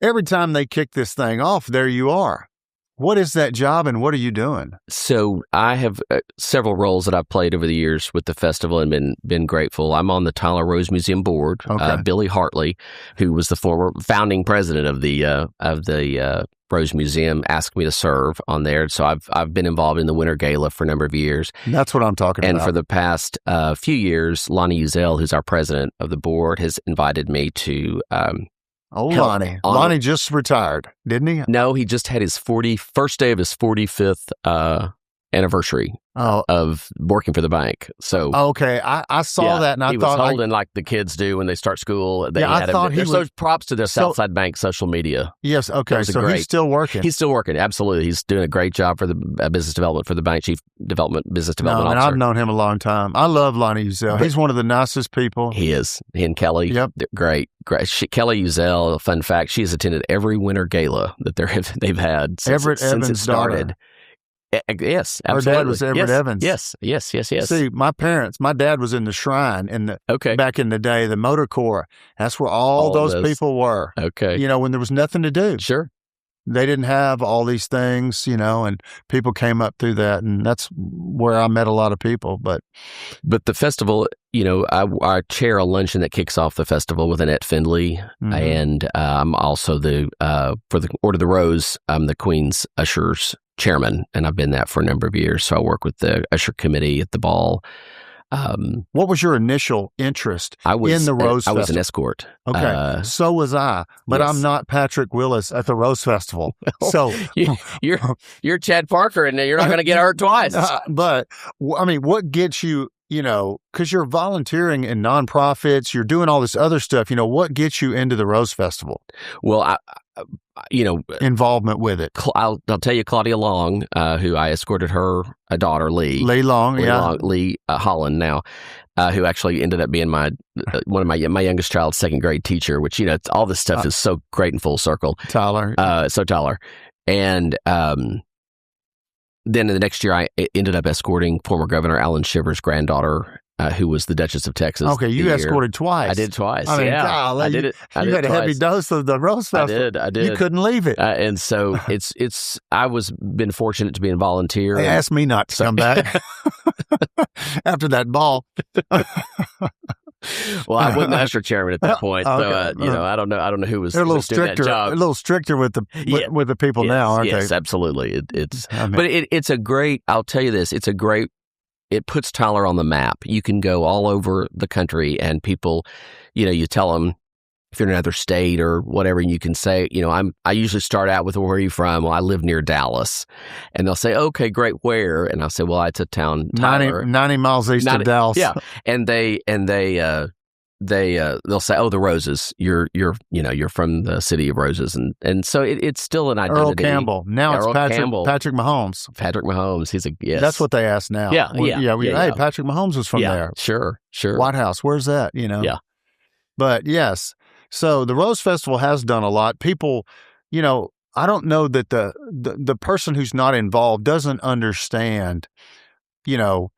Every time they kick this thing off, there you are. What is that job and what are you doing? So I have several roles that I've played over the years with the festival and been grateful. I'm on the Tyler Rose Museum board. Okay. Billy Hartley, who was the former founding president of the Rose Museum, asked me to serve on there. So I've been involved in the Winter Gala for a number of years. That's what I'm talking about. And for the past few years, Lonnie Uzel, who's our president of the board, has invited me to Lonnie. Lonnie just retired, didn't he? No, he just had his first day of his 45th anniversary of working for the bank. So okay, I saw that, and I he thought was holding like the kids do when they start school. I thought he was. So props to the Southside Bank social media. Yes, okay, so he's still working. He's still working, absolutely. He's doing a great job for the business development for the bank, business development officer. And I've known him a long time. I love Lonnie Uzel. He's one of the nicest people. He is. He and Kelly. Yep, great. Kelly Uzel. Fun fact: she has attended every winter gala that they've had since it started. Yes, absolutely. Her dad was Everett Evans. Yes. See, my dad was in the Shrine back in the day, the Motor Corps. That's where all those people were. Okay. When there was nothing to do. Sure. They didn't have all these things, and people came up through that, and that's where I met a lot of people. But the festival, I chair a luncheon that kicks off the festival with Annette Findley, and I'm also for the Order of the Rose, I'm the Queen's Ushers chairman, and I've been that for a number of years. So I work with the usher committee at the ball. What was your initial interest in the Rose Festival? I was an escort. Okay, so was I, but yes. I'm not Patrick Willis at the Rose Festival. So you're Chad Parker, and you're not going to get hurt twice. But I mean, what gets you? Because you're volunteering in nonprofits, you're doing all this other stuff. What gets you into the Rose Festival? Well, involvement with it. I'll tell you, Claudia Long, who I escorted her daughter, Lee Holland now, who actually ended up being one of my youngest child's second grade teacher, which, all this stuff is so great and full circle. Tyler. And then in the next year, I ended up escorting former Governor Alan Shivers' granddaughter, who was the Duchess of Texas. Okay, you escorted twice. I did twice. I mean, golly, I did it. You had a heavy dose of the Rose Festival. I did. You couldn't leave it. And so I was been fortunate to be a volunteer. They asked me not to come back after that ball. Well, I wasn't the usher chairman at that point, so I don't know who was. They're a little stricter. A little stricter with the people now, aren't they? Yes, absolutely. It's a great. I'll tell you this. It's a great. It puts Tyler on the map. You can go all over the country, and people, you tell them if you're in another state or whatever, and you can say, I usually start out with, where are you from? Well, I live near Dallas. And they'll say, okay, great, where? And I'll say, well, it's a town, Tyler. 90 miles east of Dallas. Yeah. And they'll say, oh, the Roses, you're from the city of Roses. And so it's still an identity. Earl Campbell. Now it's Patrick Mahomes. Patrick Mahomes. Yes. That's what they ask now. Yeah. Hey, Patrick Mahomes was from there. Sure. White House. Where's that? Yeah. But yes. So the Rose Festival has done a lot. People, I don't know that the person who's not involved doesn't understand, how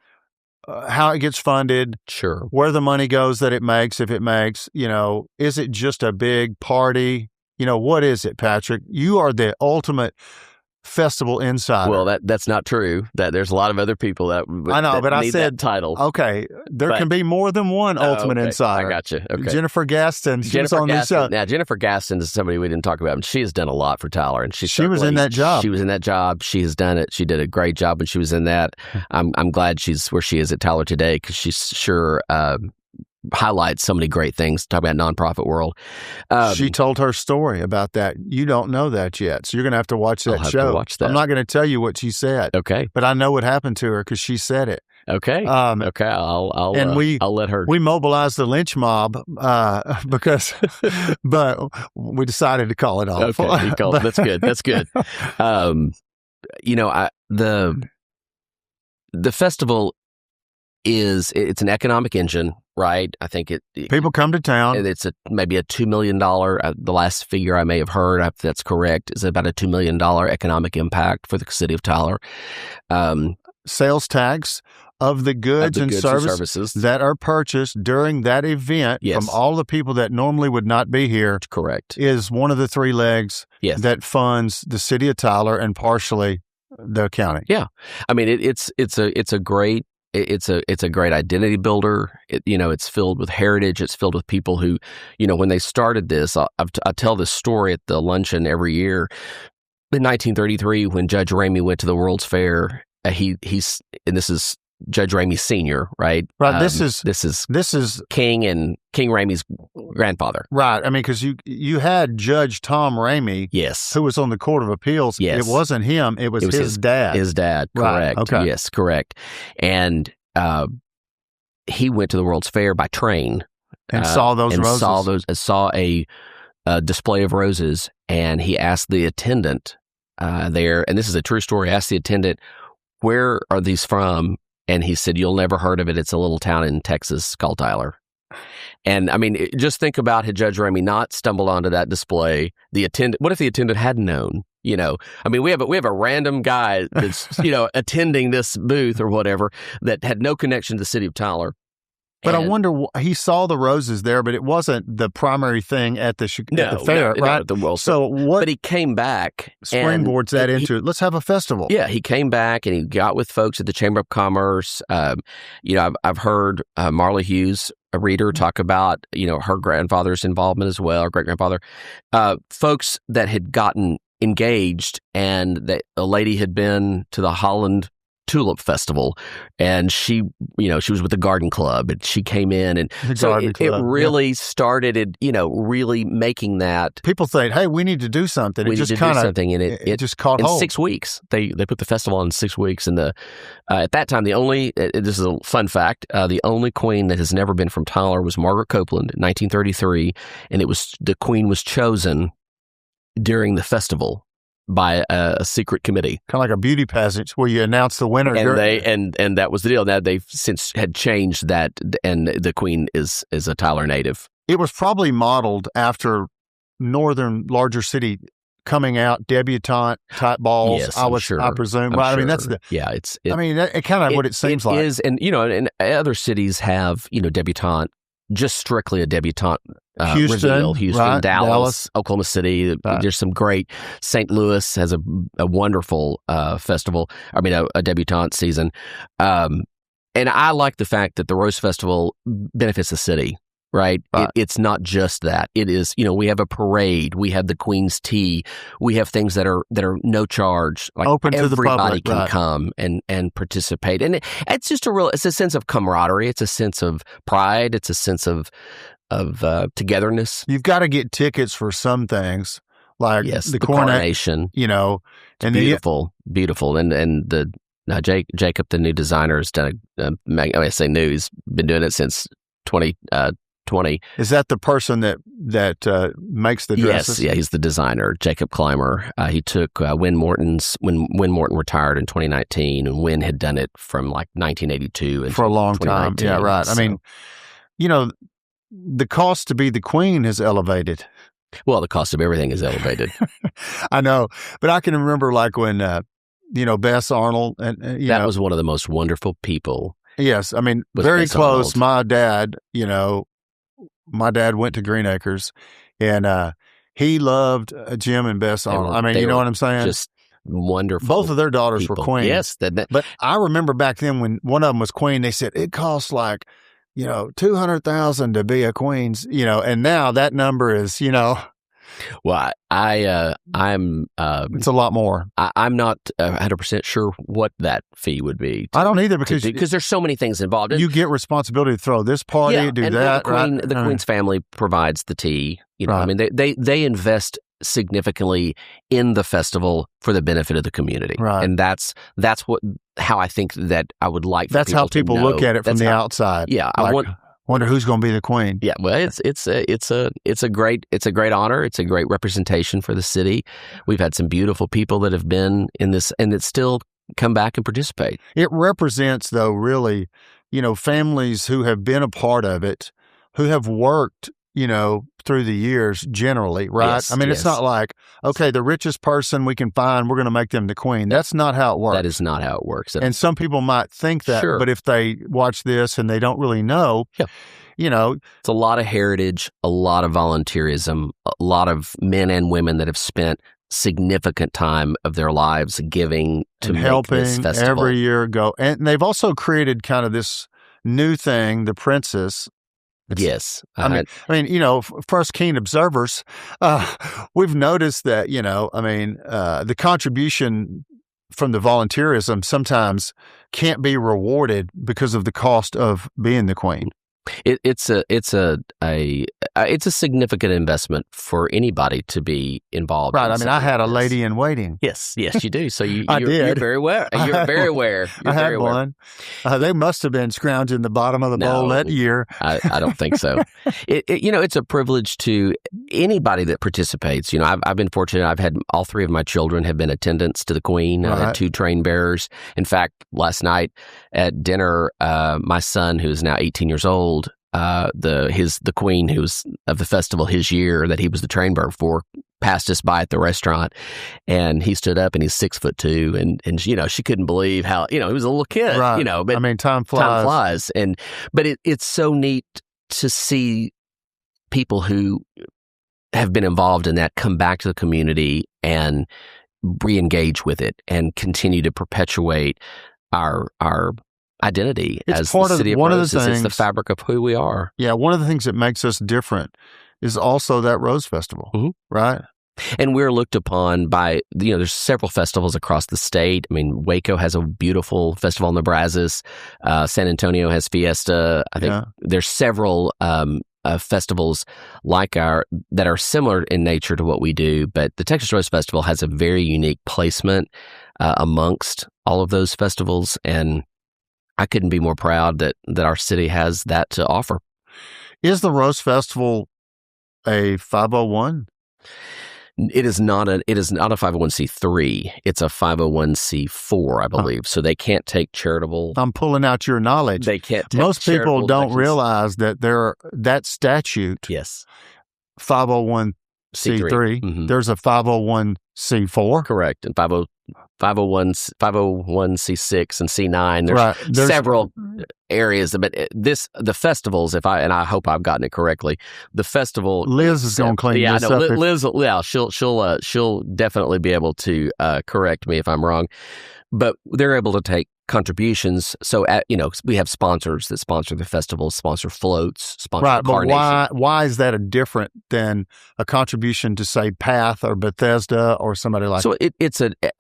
it gets funded, sure, where the money goes that it makes, if it makes, is it just a big party? What is it, Patrick? You are the ultimate festival insider. Well, that's not true. That there's a lot of other people that I know, but I said that title. Okay, there can be more than one ultimate insider. I got you. Okay. Jennifer Gaston. She was on this show. Now, Jennifer Gaston is somebody we didn't talk about, and she has done a lot for Tyler. And she was in that job. She was in that job. She has done it. She did a great job when she was in that. I'm glad she's where she is at Tyler today, because she's sure highlights so many great things. Talk about nonprofit world. She told her story about that. You don't know that yet, so you're going to have to watch that show. To watch that. I'm not going to tell you what she said. Okay, but I know what happened to her because she said it. Okay. Okay. I'll let her. We mobilized the lynch mob because, but we decided to call it off. Okay. That's good. That's good. The festival it's an economic engine, right? I think people come to town. It's maybe a $2 million. The last figure I may have heard, if that's correct, is about a $2 million economic impact for the city of Tyler. Sales tax of the goods and services that are purchased during that event from all the people that normally would not be here. Correct. Is one of the three legs that funds the city of Tyler and partially the county. Yeah, I mean it's a great identity builder. It's filled with heritage. It's filled with people who, when they started this, I tell this story at the luncheon every year. In 1933, when Judge Ramey went to the World's Fair, he's and this is Judge Ramey Sr., right? Right. This is King and King Ramey's grandfather. Right. I mean, because you had Judge Tom Ramey, who was on the Court of Appeals. Yes. It wasn't him. It was his dad. His dad. Right. Correct. Okay. Yes, correct. And he went to the World's Fair by train and saw those roses. Saw a display of roses, and he asked the attendant there, and this is a true story. Asked the attendant, "Where are these from?" And he said, "You'll never heard of it. It's a little town in Texas called Tyler." And I mean, just think about had Judge Ramey not stumbled onto that display. What if the attendant had known? I mean, we have a random guy that's attending this booth or whatever that had no connection to the city of Tyler. But I wonder, he saw the roses there, but it wasn't the primary thing at the fair, right? But he came back. Springboards that into it. Let's have a festival. Yeah, he came back and he got with folks at the Chamber of Commerce. I've heard Marla Hughes, a reader, talk about, her grandfather's involvement as well, her great-grandfather. Folks that had gotten engaged, and that a lady had been to the Holland Tulip Festival, and she was with the Garden Club, and she came in, and so it really started, really making that. People think, hey, we need to do something. We need to do something, and it just caught hold. In 6 weeks, they put the festival on in 6 weeks, and at that time, this is a fun fact, the only queen that has never been from Tyler was Margaret Copeland in 1933, and the queen was chosen during the festival by a secret committee, kind of like a beauty pageant where you announce the winner. And that was the deal. Now they've since had changed that, and the queen is a Tyler native. It was probably modeled after northern larger city coming out debutante type balls. Yes, I presume. Right? I mean, that's it's. I mean, it kind of what it seems like. It is, and and other cities have debutante. Just strictly a debutante. Houston, right, Dallas, Oklahoma City. Right. There's some great. St. Louis has a wonderful festival. I mean, a debutante season. And I like the fact that the Rose Festival benefits the city. Right? It's not just that. It is, we have a parade. We have the Queen's Tea. We have things that are no charge. Like open to the public. Everybody can come and participate. And it's just it's a sense of camaraderie. It's a sense of pride. It's a sense of togetherness. You've got to get tickets for some things, like the coronation. And beautiful. And the Jacob, the new designer, has done I say new. He's been doing it since 2020. Is that the person that makes the dresses? Yes, he's the designer, Jacob Clymer. He took Win Morton retired in 2019, and Win had done it from like 1982 for a long time. Yeah, right. So. I mean, the cost to be the queen has elevated. Well, the cost of everything is elevated. I know, but I can remember like when Bess Arnold and that was one of the most wonderful people. Yes, I mean very Bess close. Arnold. My dad went to Green Acres, and he loved Jim and Bess Arnold. I mean, you know what I'm saying? Just wonderful. Both of their daughters were queens. Yes, but I remember back then when one of them was queen, they said it costs like $200,000 to be a queen's. And now that number is Well, I'm. It's a lot more. I'm not 100% sure what that fee would be. I don't either because there's so many things involved. You get responsibility to throw this party, do and that. The Queen's family provides the tea. Right. I mean, they invest significantly in the festival for the benefit of the community. Right. And that's how I think that I would like for That's how people to know. look at it from That's the how- outside. Yeah, Like, wonder who's going to be the queen. Yeah, well, it's a great honor. It's a great representation for the city. We've had some beautiful people that have been in this and that still come back and participate. It represents, though, really, families who have been a part of it, who have worked, through the years generally, right? Yes, I mean, it's yes. not like, okay, the richest person we can find, we're going to make them the queen. That's not how it works. That is not how it works. And some people might think that, Sure. but if they watch this and they don't really know, Yeah. It's a lot of heritage, a lot of volunteerism, a lot of men and women that have spent significant time of their lives giving to and make helping this festival. every year go. And they've also created kind of this new thing, the Princess. Yes. I mean, for us keen observers, we've noticed that, the contribution from the volunteerism sometimes can't be rewarded because of the cost of being the queen. It's a significant investment for anybody to be involved. Right. in I mean, I something had a like this. lady in waiting. Yes, you do. So you're did. very aware. I You're had very one. aware. You're I had very aware. one. They must have been scrounging the bottom of the bowl No. that year. I don't think so. It's a privilege to anybody that participates. I've been fortunate. I've had all three of my children have been attendants to the Queen. I Right. had 2 train bearers. In fact, last night at dinner, my son, who's now 18 years old, the Queen, who was of the festival his year that he was the train bearer for, passed us by at the restaurant, and he stood up and he's 6'2", and she couldn't believe how he was a little kid, Right. but I mean, time flies. time flies, but it's so neat to see people who have been involved in that come back to the community and re-engage with it and continue to perpetuate our identity It's as part the of- city of one of the roses. It's the things- fabric of who we are. Yeah, one of the things that makes us different is also that Rose Festival, Mhm. right? And we're looked upon by, there's several festivals across the state. I mean, Waco has a beautiful festival in the Brazos. San Antonio has Fiesta. I think Yeah. there's several festivals like that are similar in nature to what we do. But the Texas Rose Festival has a very unique placement amongst all of those festivals. And I couldn't be more proud that our city has that to offer. Is the Rose Festival a 501? It is not a 501c3. It's a 501c4, I believe. So they can't take charitable. I'm pulling out your knowledge. They can't take Most people charitable don't donations. realize that that statute, Yes. 501c3, Mhm. there's a 501c4. Correct. And 501c6 and C9. There's Right. several areas, but the festivals, I hope I've gotten it correctly. The festival. Liz is going to clean Yeah, I this know. up. Liz, she'll definitely be able to correct me if I'm wrong. But they're able to take contributions. So, we have sponsors that sponsor the festival, sponsor floats, sponsor Right, but Carnation. why is that a different than a contribution to, say, Path or Bethesda or somebody like So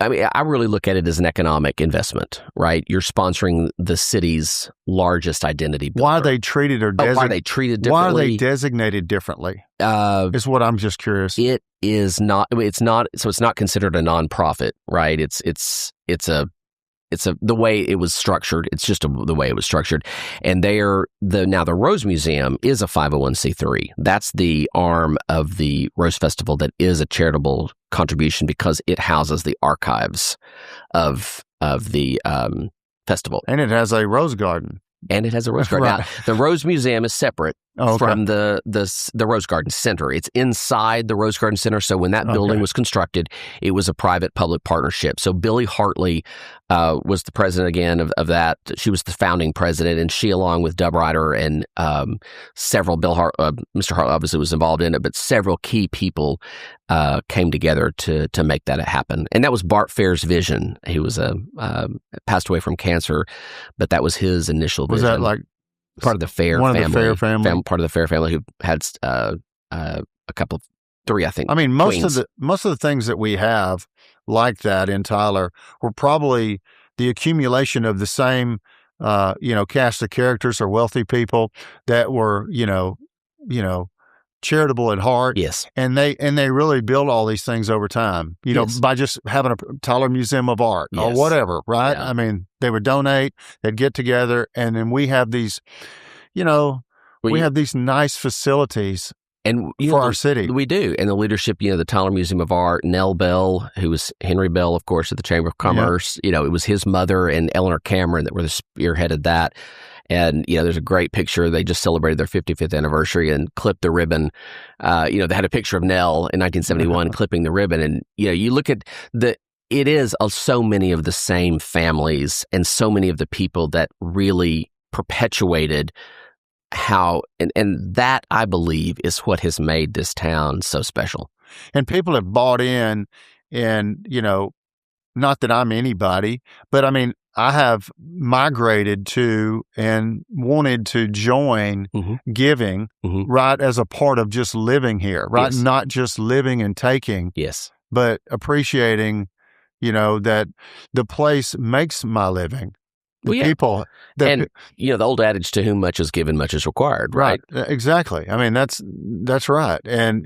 I really look at it as an economic investment, right? You're sponsoring the city's largest identity builder. Why are they treated or why are they treated Why are differently? they designated differently? It's Is what I'm just curious. It is not. It's not. So it's not considered a nonprofit, right? It's the way it was structured. It's just the way it was structured. And the Rose Museum is a 501c3. That's the arm of the Rose Festival that is a charitable contribution because it houses the archives of the festival. And it has a rose garden. And it has a rose garden. Right. Now, the Rose Museum is separate Oh, okay. from the Rose Garden Center. It's inside the Rose Garden Center. So when that building Okay. was constructed, it was a private-public partnership. So Billie Hartley was the president again of that. She was the founding president, and she, along with Dub Ryder and several, Mr. Hartley obviously was involved in it, but several key people came together to make that happen. And that was Bart Fair's vision. He was passed away from cancer, but that was his initial vision. Was that like part of the Fair one family? of the Fair family? Part of the Fair family who had a couple of 3, I think. I mean, most queens. of the things that we have like that in Tyler were probably the accumulation of the same, cast of characters or wealthy people that were, charitable at heart. Yes. And they really build all these things over time, by just having a Tyler Museum of Art or whatever, right? Yeah. I mean, they would donate, they'd get together, and then we have these, we have these nice facilities and for our city. We do. And the leadership, the Tyler Museum of Art, Nell Bell, who was Henry Bell, of course, at the Chamber of Commerce, it was his mother and Eleanor Cameron that were the spearheaded that. And, there's a great picture. They just celebrated their 55th anniversary and clipped the ribbon. They had a picture of Nell in 1971 clipping the ribbon. And, you look at it is so many of the same families and so many of the people that really perpetuated how, and that I believe is what has made this town so special. And people have bought in, and, not that I'm anybody, but I mean, I have migrated to and wanted to join giving, right, as a part of just living here, right? Yes. Not just living and taking, but appreciating, that the place makes my living. The people. And, the old adage, to whom much is given, much is required, right? Exactly. I mean, that's right. And,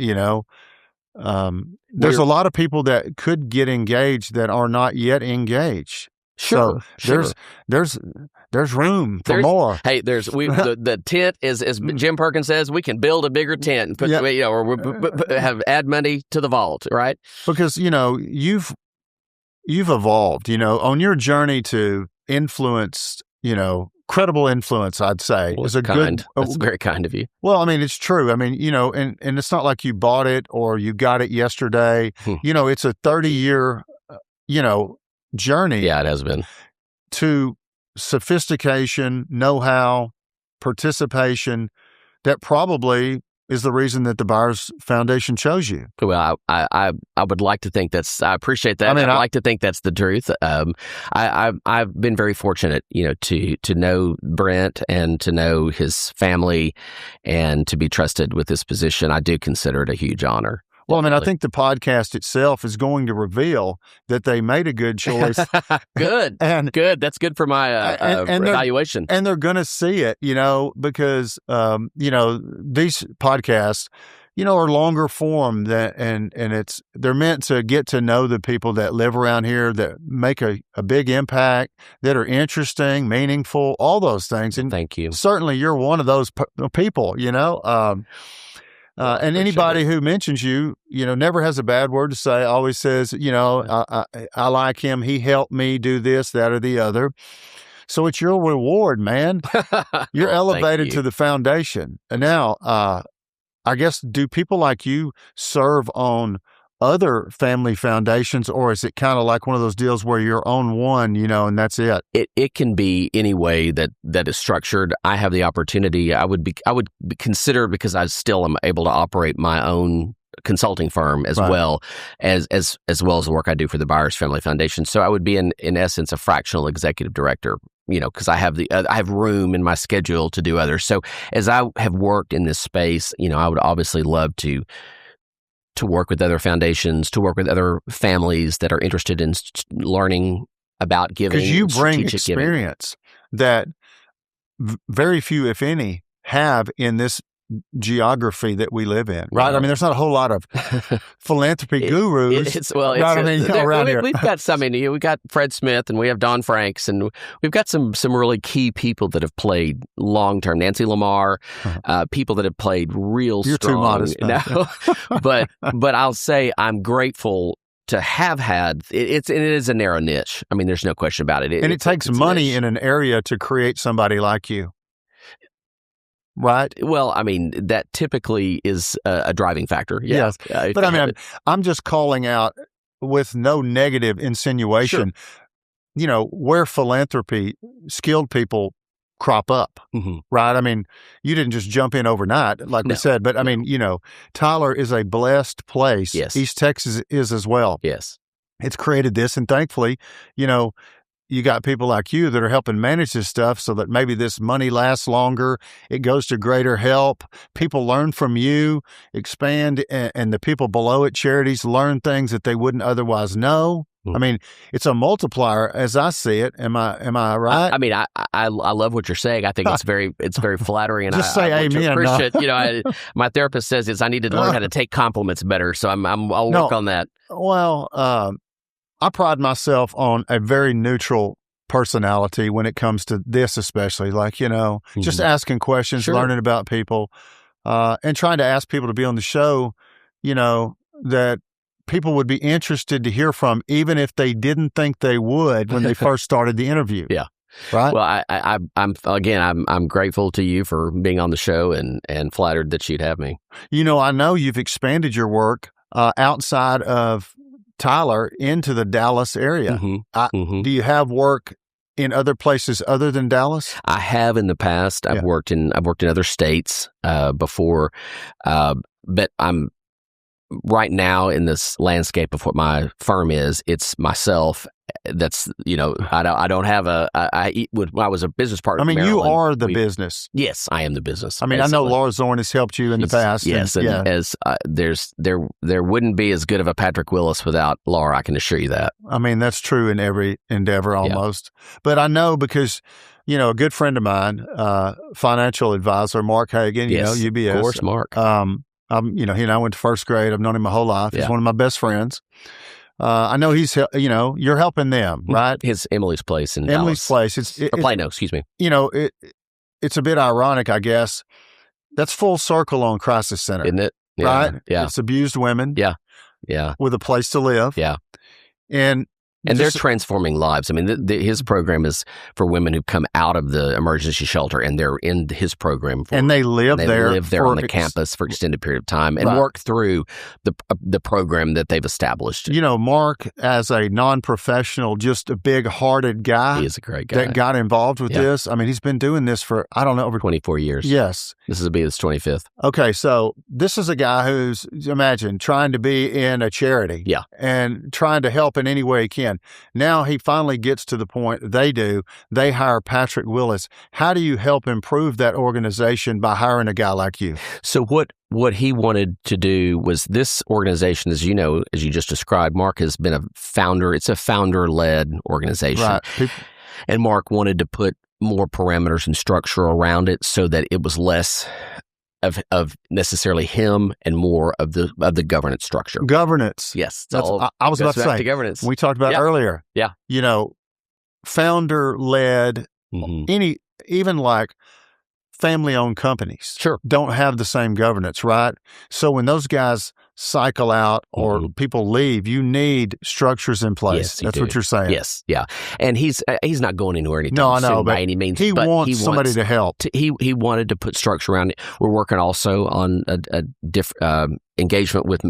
there's a lot of people that could get engaged that are not yet engaged. Sure. So there's room for more. Hey, the tent is, as Jim Perkins says, we can build a bigger tent and put or add money to the vault, right? Because you've evolved, on your journey to influence, credible influence, I'd say, well, is a kind. good. That's very kind of you. Well, I mean, it's true. I mean, and it's not like you bought it or you got it yesterday. It's a 30-year, journey. Yeah, it has been. To sophistication, know-how, participation, that probably is the reason that the Byers Foundation chose you. Well, I would like to think I appreciate that. I mean, I'd like to think that's the truth. I've been very fortunate, to know Brent and to know his family and to be trusted with this position. I do consider it a huge honor. Well, I mean, I think the podcast itself is going to reveal that they made a good choice. Good. That's good for my evaluation. And they're going to see it, because, these podcasts, are longer form and they're meant to get to know the people that live around here, that make a big impact, that are interesting, meaningful, all those things. And thank you. Certainly you're one of those people, and anybody who mentions you, never has a bad word to say, always says, I like him. He helped me do this, that, or the other. So it's your reward, man. You're elevated to the foundation. And now, I guess, do people like you serve on other family foundations, or is it kind of like one of those deals where you're on one, and that's it? It can be any way that is structured. I have the opportunity. I would consider, because I still am able to operate my own consulting firm as well as well as the work I do for the Byers Family Foundation. So I would be in essence a fractional executive director, because I have room in my schedule to do others. So as I have worked in this space, I would obviously love to work with other foundations, to work with other families that are interested in learning about giving. Because you bring experience that very few, if any, have in this geography that we live in, right? I mean, there's not a whole lot of philanthropy gurus. Around here. We've got some. We got Fred Smith and we have Don Franks, and we've got some really key people that have played long term. Nancy Lamar, people that have played real You're strong. Too modest. No, but I'll say I'm grateful to have had it is a narrow niche. I mean, there's no question about it. It takes money in an area to create somebody like you. Right. Well, I mean, that typically is a driving factor. Yeah. Yes. But I mean, I'm just calling out with no negative insinuation, where philanthropy, skilled people crop up, right? I mean, you didn't just jump in overnight, like we said, but I mean, Tyler is a blessed place. Yes. East Texas is as well. Yes. It's created this. And thankfully, you got people like you that are helping manage this stuff so that maybe this money lasts longer. It goes to greater help. People learn from you, expand, and the people below it, charities, learn things that they wouldn't otherwise know. I mean, it's a multiplier as I see it. Am I right? I mean, I love what you're saying. I think it's very flattering. And Just say amen. Christian, you know, my therapist says I need to learn how to take compliments better. So I'll work on that. Well, I pride myself on a very neutral personality when it comes to this, especially like, you know, just asking questions, learning about people, and trying to ask people to be on the show, you know, that people would be interested to hear from, even if they didn't think they would when they first started the interview. Yeah. Right. Well, I'm grateful to you for being on the show and flattered that you'd have me. You know, I know you've expanded your work outside of Tyler into the Dallas area. Do you have work in other places other than Dallas? I have in the past. I've worked in other states before, but I'm right now in this landscape of what my firm is. It's myself. That's, you know, I don't have when I was a business partner. I mean, in Maryland, you are the business. Yes, I am the business. I mean, I know Laura Zorn has helped you in the past. Yes, and as there wouldn't be as good of a Patrick Willis without Laura. I can assure you that. I mean, that's true in every endeavor almost. But I know because, you know, a good friend of mine, financial advisor Mark Hagan, you know, UBS. Of course, Mark. You know, he and I went to first grade. I've known him my whole life. He's one of my best friends. I know he's, you know, you're helping them, right? His Emily's Place in Emily's Dallas. Place. Or Plano, excuse me. You know, it's a bit ironic, I guess. That's full circle on Crisis Center. Isn't it? Yeah. Right? Yeah. It's abused women. Yeah. Yeah. With a place to live. Yeah. And they're transforming lives. I mean, his program is for women who come out of the emergency shelter, and they're in his program. And they live there on the campus for extended period of time and work through the program that they've established. You know, Mark, as a non-professional, just a big-hearted guy. He is a great guy. That got involved with this. I mean, he's been doing this for, I don't know, over 24 years. Yes. This will be his 25th. Okay, so this is a guy who's, imagine, trying to be in a charity. Yeah. And trying to help in any way he can. Now he finally gets to the point they hire Patrick Willis. How do you help improve that organization by hiring a guy like you? So what he wanted to do was this organization, as you know, as you just described, Mark has been a founder. It's a founder-led organization. Right. And Mark wanted to put more parameters and structure around it so that it was less of necessarily him and more of the governance structure. Governance. Yes. I was about to say, governance. We talked about earlier. Yeah. You know, founder-led, even like family-owned companies don't have the same governance, right? So when those guys cycle out or people leave, you need structures in place. Yes, That's what you're saying. Yes, yeah. And he's not going anywhere anytime no, I know, soon by any means. He wants somebody to help. He wanted to put structure around it. We're working also on a engagement with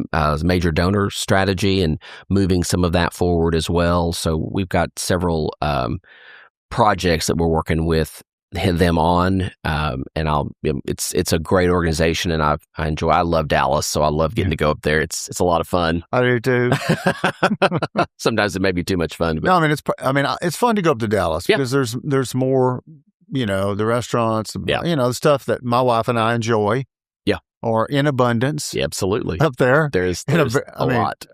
major donor strategy and moving some of that forward as well. So we've got several projects that we're working with them on, and it's a great organization, and I love Dallas, so I love getting to go up there. It's a lot of fun. I do too. Sometimes it may be too much fun. But. No, I mean it's fun to go up to Dallas because there's more, you know, the restaurants, you know, the stuff that my wife and I enjoy. Yeah, or in abundance. Yeah, absolutely. Up there, there's a lot.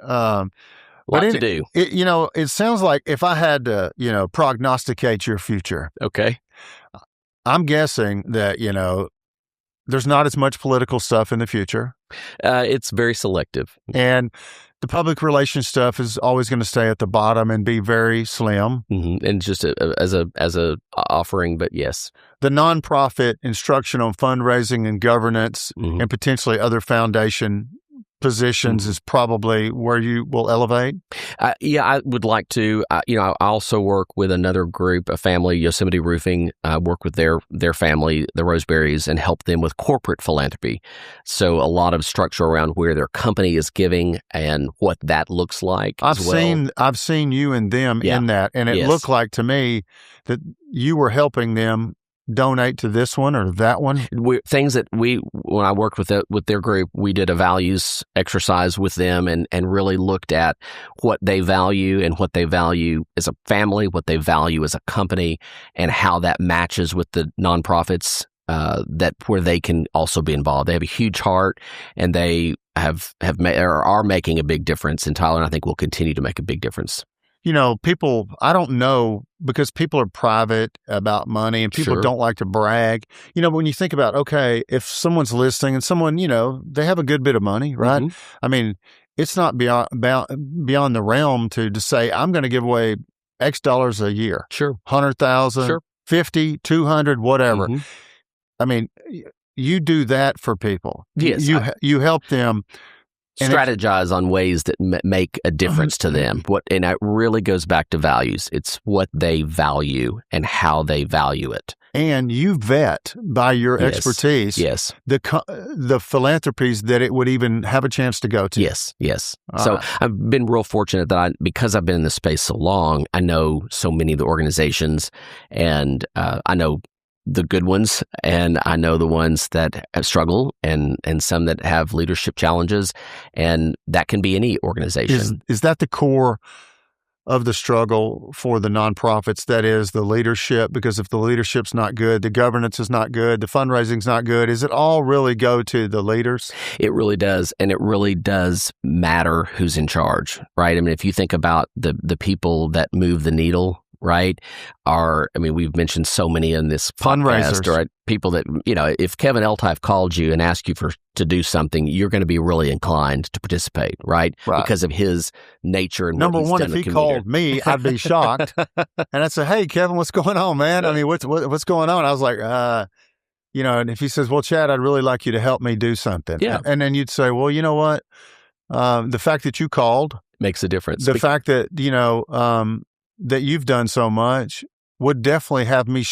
Lot to do. You know, it sounds like if I had to, you know, prognosticate your future. Okay. I'm guessing that, you know, there's not as much political stuff in the future. It's very selective. And the public relations stuff is always going to stay at the bottom and be very slim. And just as a offering, but yes. The nonprofit instruction on fundraising and governance and potentially other foundation positions is probably where you will elevate? Yeah, I would like to. You know, I also work with another group, a family, Yosemite Roofing. I work with their family, the Roseberries, and help them with corporate philanthropy. So a lot of structure around where their company is giving and what that looks like. I've seen you and them in that, and it looked like to me that you were helping them donate to this one or that one? Things that when I worked with their group, we did a values exercise with them and really looked at what they value and what they value as a family, what they value as a company, and how that matches with the nonprofits where they can also be involved. They have a huge heart, and they are making a big difference in Tyler, and I think will continue to make a big difference. people, I don't know, because people are private about money and people Sure. don't like to brag. But when you think about, okay, if someone's listening and someone, they have a good bit of money, right? Mhm. I mean, it's not beyond the realm to just say, I'm going to give away X dollars a year, Sure. 100,000, Sure. 50, 200, whatever. Mhm. I mean, you do that for people. Yes, You help them. And strategize on ways that make a difference to them. And it really goes back to values. It's what they value and how they value it. And you vet by your Yes. expertise Yes. the philanthropies that it would even have a chance to go to. Yes. So I've been real fortunate that because I've been in this space so long, I know so many of the organizations, and I know the good ones, and I know the ones that struggle, and some that have leadership challenges, and that can be any organization. Is that the core of the struggle for the nonprofits? That is the leadership, because if the leadership's not good, the governance is not good, the fundraising's not good. Is it all really go to the leaders? It really does, and it really does matter who's in charge, right? I mean, if you think about the people that move the needle, right, we've mentioned so many in this podcast, Fundraisers. right? People that, if Kevin Eltife called you and asked you to do something, you're going to be really inclined to participate, right? Right. Because of his nature and Number what he's one, done if in he the community. called me, I'd be shocked. And I'd say, hey, Kevin, what's going on, man? I mean, what's going on? I was like, and if he says, well, Chad, I'd really like you to help me do something. Yeah. And then you'd say, well, you know what? The fact that you called, Makes a difference. the fact that, that you've done so much would definitely have me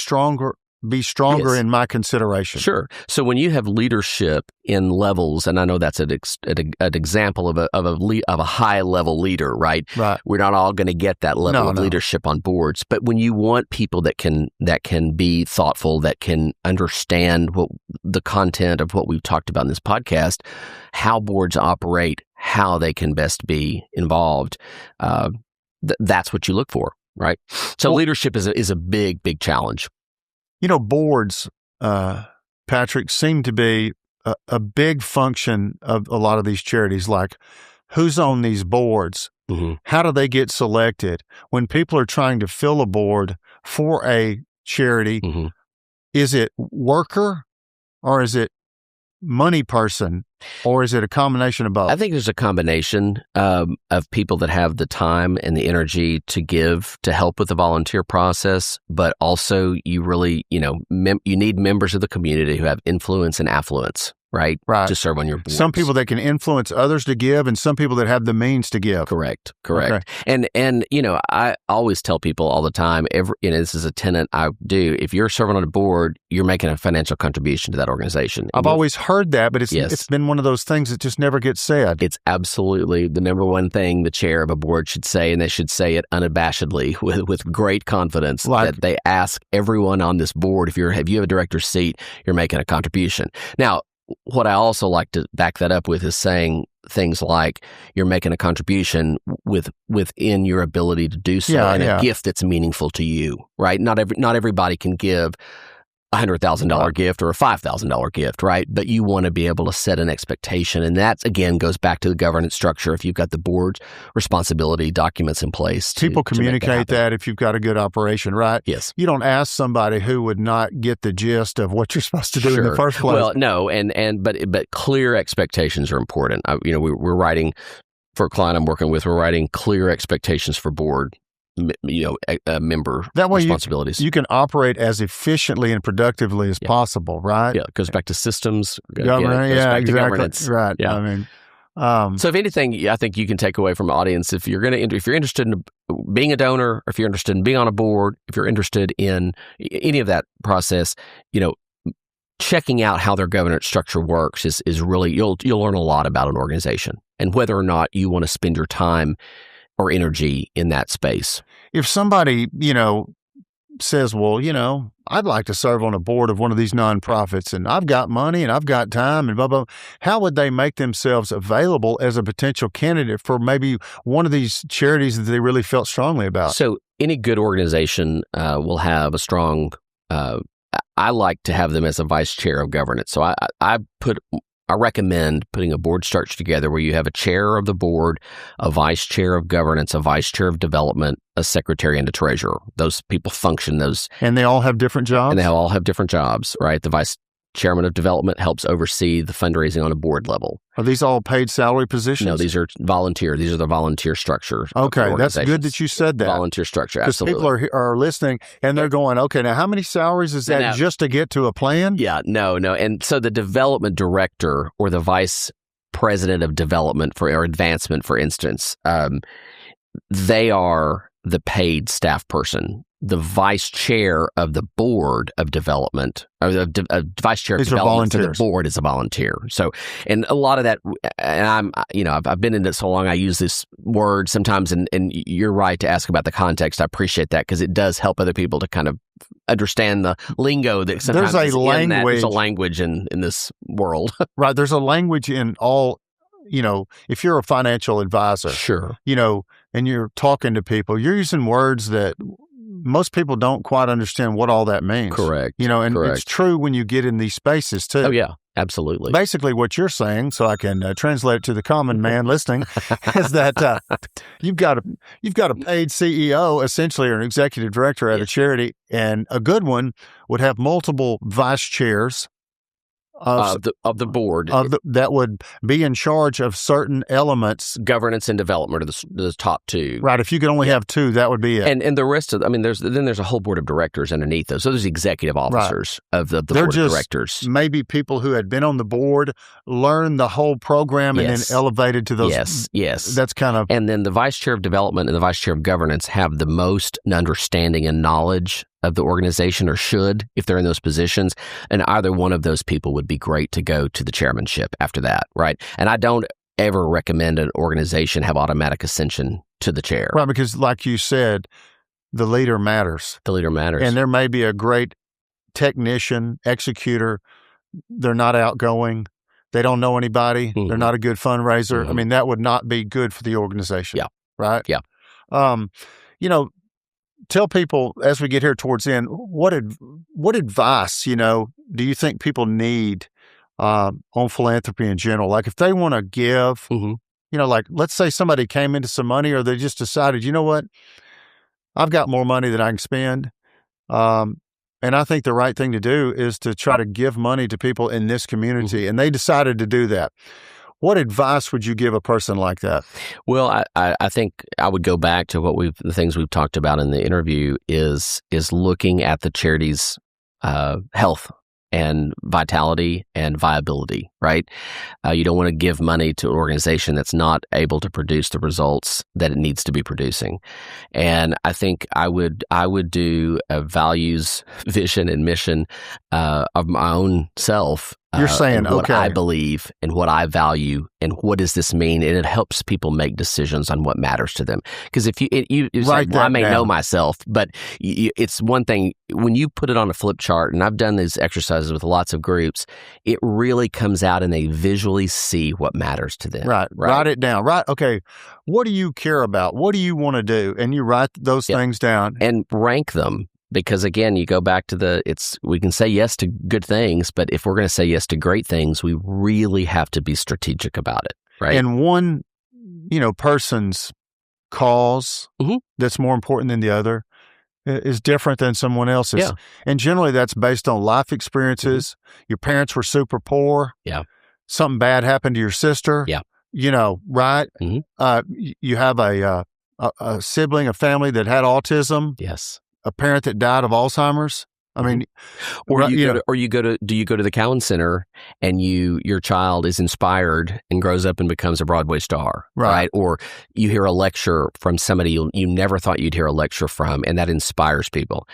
be stronger Yes. in my consideration. Sure. So when you have leadership in levels, and I know that's an example of a high level leader, right? Right. We're not all going to get that level of No. leadership on boards, but when you want people that can be thoughtful, that can understand what the content of what we've talked about in this podcast, how boards operate, how they can best be involved, that's what you look for, right? So leadership is a big, big challenge. Boards, Patrick, seem to be a big function of a lot of these charities. Like, who's on these boards? Mm-hmm. How do they get selected? When people are trying to fill a board for a charity, Mm-hmm. is it worker, or is it money person, or is it a combination of both? I think there's a combination of people that have the time and the energy to give to help with the volunteer process, but also you really, you need members of the community who have influence and affluence, right? Right. To serve on your board. Some people that can influence others to give, and some people that have the means to give. Correct. Okay. And I always tell people all the time, this is a tenet I do, if you're serving on a board, you're making a financial contribution to that organization. I've always heard that, but Yes. it's been one of those things that just never gets said. It's absolutely the number one thing the chair of a board should say, and they should say it unabashedly with great confidence, that they ask everyone on this board, if you have a director's seat, you're making a contribution. Now, what I also like to back that up with is saying things like you're making a contribution within your ability to do so, and a gift that's meaningful to you, right? Not everybody can give $100,000 gift or a $5,000 gift, right? But you want to be able to set an expectation. And that, again, goes back to the governance structure. If you've got the board's responsibility documents in place. People communicate that if you've got a good operation, right? Yes. You don't ask somebody who would not get the gist of what you're supposed to do in the first place. Well, no, but clear expectations are important. We're writing, for a client I'm working with, we're writing clear expectations for board member that way responsibilities. You can operate as efficiently and productively as possible, right? Yeah, it goes back to systems. Governance, To governance. Right. Yeah. I mean, so if anything, I think you can take away from audience, if you're interested in being a donor, or if you're interested in being on a board, if you're interested in any of that process, checking out how their governance structure works is really, you'll learn a lot about an organization and whether or not you want to spend your time or energy in that space. If somebody, says, well, I'd like to serve on a board of one of these nonprofits, and I've got money and I've got time and blah, blah, how would they make themselves available as a potential candidate for maybe one of these charities that they really felt strongly about? So any good organization will have a strong, I like to have them as a vice chair of governance. So I put I recommend putting a board structure together where you have a chair of the board, a vice chair of governance, a vice chair of development, a secretary, and a treasurer. Those people function And they all have different jobs? And they all have different jobs, right? The vice chairman of development helps oversee the fundraising on a board level. Are these all paid salary positions? No, these are volunteer. These are the volunteer structure. Okay, that's good that you said that. Volunteer structure, because absolutely. people are listening and they're going, okay, now how many salaries is that just to get to a plan? Yeah, no. And so the development director or the vice president of development or advancement, for instance, they are the paid staff person. The vice chair of the board of development, or the vice chair of development for the board is a volunteer. So, and a lot of that, and I've been in it so long, I use this word sometimes, and you're right to ask about the context. I appreciate that because it does help other people to kind of understand the lingo that sometimes there's a language in this world. Right. There's a language in all, if you're a financial advisor, sure, and you're talking to people, you're using words that most people don't quite understand what all that means. Correct. And Correct. It's true when you get in these spaces too. Oh yeah, absolutely. Basically what you're saying, so I can translate it to the common man listening, is that you've got a paid CEO essentially, or an executive director at a charity, and a good one would have multiple vice chairs of the board that would be in charge of certain elements. Governance and development are the top two. Right. If you could only have two, that would be it. And the rest of, there's a whole board of directors underneath those. So there's executive officers of the board of directors. Maybe people who had been on the board, learned the whole program, and then elevated to those. Yes. That's kind of. And then the vice chair of development and the vice chair of governance have the most understanding and knowledge of the organization, or should, if they're in those positions. And either one of those people would be great to go to the chairmanship after that, right? And I don't ever recommend an organization have automatic ascension to the chair. Right, because like you said, the leader matters. The leader matters. And there may be a great technician, executor. They're not outgoing. They don't know anybody. Mm-hmm. They're not a good fundraiser. Mm-hmm. That would not be good for the organization. Yeah. Right? Yeah. Tell people as we get here towards the end, what advice, do you think people need on philanthropy in general? Like if they want to give, like let's say somebody came into some money, or they just decided, you know what, I've got more money than I can spend. And I think the right thing to do is to try to give money to people in this community. And they decided to do that. What advice would you give a person like that? Well, I think I would go back to the things we've talked about in the interview is looking at the charity's health and vitality and viability, right? You don't want to give money to an organization that's not able to produce the results that it needs to be producing. And I think I would do a values, vision, and mission of my own self. You're saying, what I believe and what I value and what does this mean? And it helps people make decisions on what matters to them. Because if you write I may know myself, but it's one thing when you put it on a flip chart, and I've done these exercises with lots of groups, it really comes out and they visually see what matters to them. Right. Write it down. Right. Okay. What do you care about? What do you want to do? And you write those things down. And rank them. Because again, you go back to we can say yes to good things, but if we're going to say yes to great things, we really have to be strategic about it, right? And one, person's cause that's more important than the other is different than someone else's. Yeah. And generally that's based on life experiences. Your parents were super poor. Yeah. Something bad happened to your sister. Yeah. Right? You have a sibling, a family that had autism. Yes. A parent that died of Alzheimer's. Do you go to the Cowan Center and your child is inspired and grows up and becomes a Broadway star, right? Or you hear a lecture from somebody you never thought you'd hear a lecture from, and that inspires people.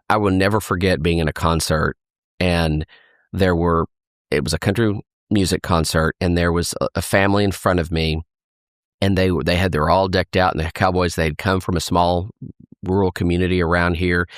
I will never forget being in a concert, and it was a country music concert, and there was a family in front of me, and they were all decked out, and the Cowboys, they'd come from a small rural community around here.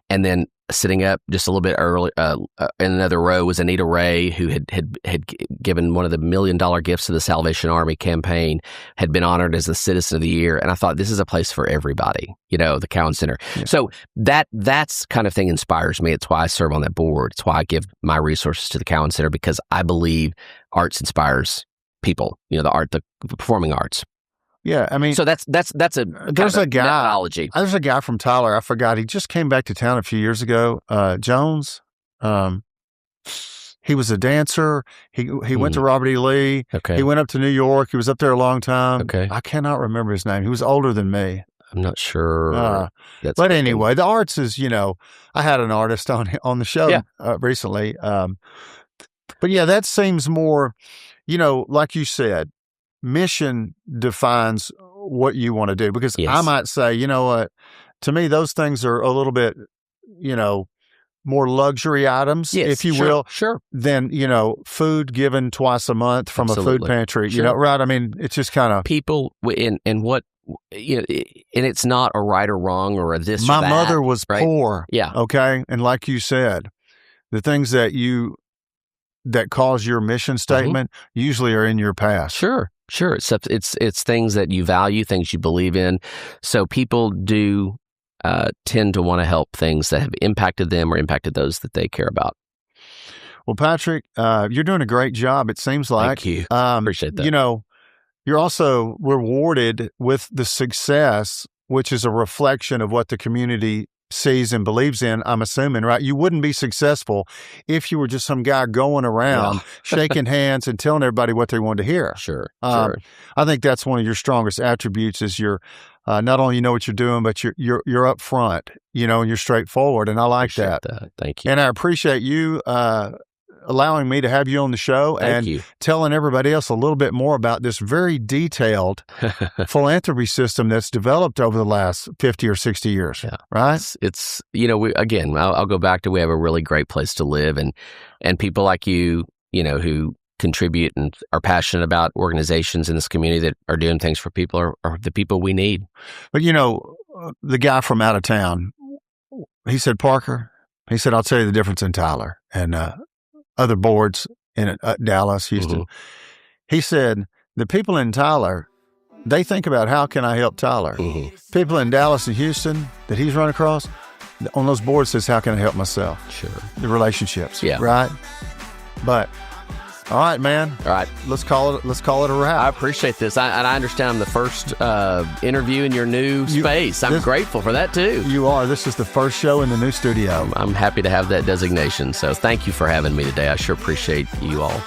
And then sitting up just a little bit early in another row was Anita Ray, who had given one of the $1 million gifts to the Salvation Army campaign, had been honored as the Citizen of the Year. And I thought, this is a place for everybody, the Cowan Center. Yeah. So that's kind of thing inspires me. It's why I serve on that board. It's why I give my resources to the Cowan Center, because I believe arts inspires people, the performing arts. Yeah, I mean, so there's a guy methodology. There's a guy from Tyler. I forgot. He just came back to town a few years ago. Jones. He was a dancer. He went to Robert E. Lee. Okay. He went up to New York. He was up there a long time. Okay. I cannot remember his name. He was older than me. I'm not sure. But anyway, the arts is, I had an artist on the show recently. But yeah, that seems more, like you said, mission defines what you want to do, because I might say, you know what, to me, those things are a little bit, more luxury items, if you will, than, food given twice a month from a food pantry, right? I mean, it's just kind of people and what, and it's not a right or wrong or a this My or that. My mother was poor. Yeah. Okay. And like you said, the things that cause your mission statement usually are in your past. Sure. It's things that you value, things you believe in. So people do tend to want to help things that have impacted them or impacted those that they care about. Well, Patrick, you're doing a great job, it seems like. Thank you. Appreciate that. You're also rewarded with the success, which is a reflection of what the community sees and believes in, I'm assuming, right? You wouldn't be successful if you were just some guy going around shaking hands and telling everybody what they wanted to hear. Sure. I think that's one of your strongest attributes is you're not only you know what you're doing, but you're up front, and you're straightforward. And I like that. Thank you. And I appreciate you allowing me to have you on the show and telling everybody else a little bit more about this very detailed philanthropy system that's developed over the last 50 or 60 years, right? It's I'll go back to, we have a really great place to live, and people like you, who contribute and are passionate about organizations in this community that are doing things for people are the people we need. But, the guy from out of town, he said, Parker, I'll tell you the difference in Tyler and other boards in Dallas, Houston. He said, the people in Tyler, they think about how can I help Tyler? People in Dallas and Houston that he's run across, on those boards says, how can I help myself? Sure. The relationships, right? But, all right, man. All right. Let's call it a wrap. I appreciate this. And I understand I'm the first interview in your new space. I'm grateful for that, too. You are. This is the first show in the new studio. I'm happy to have that designation. So thank you for having me today. I sure appreciate you all.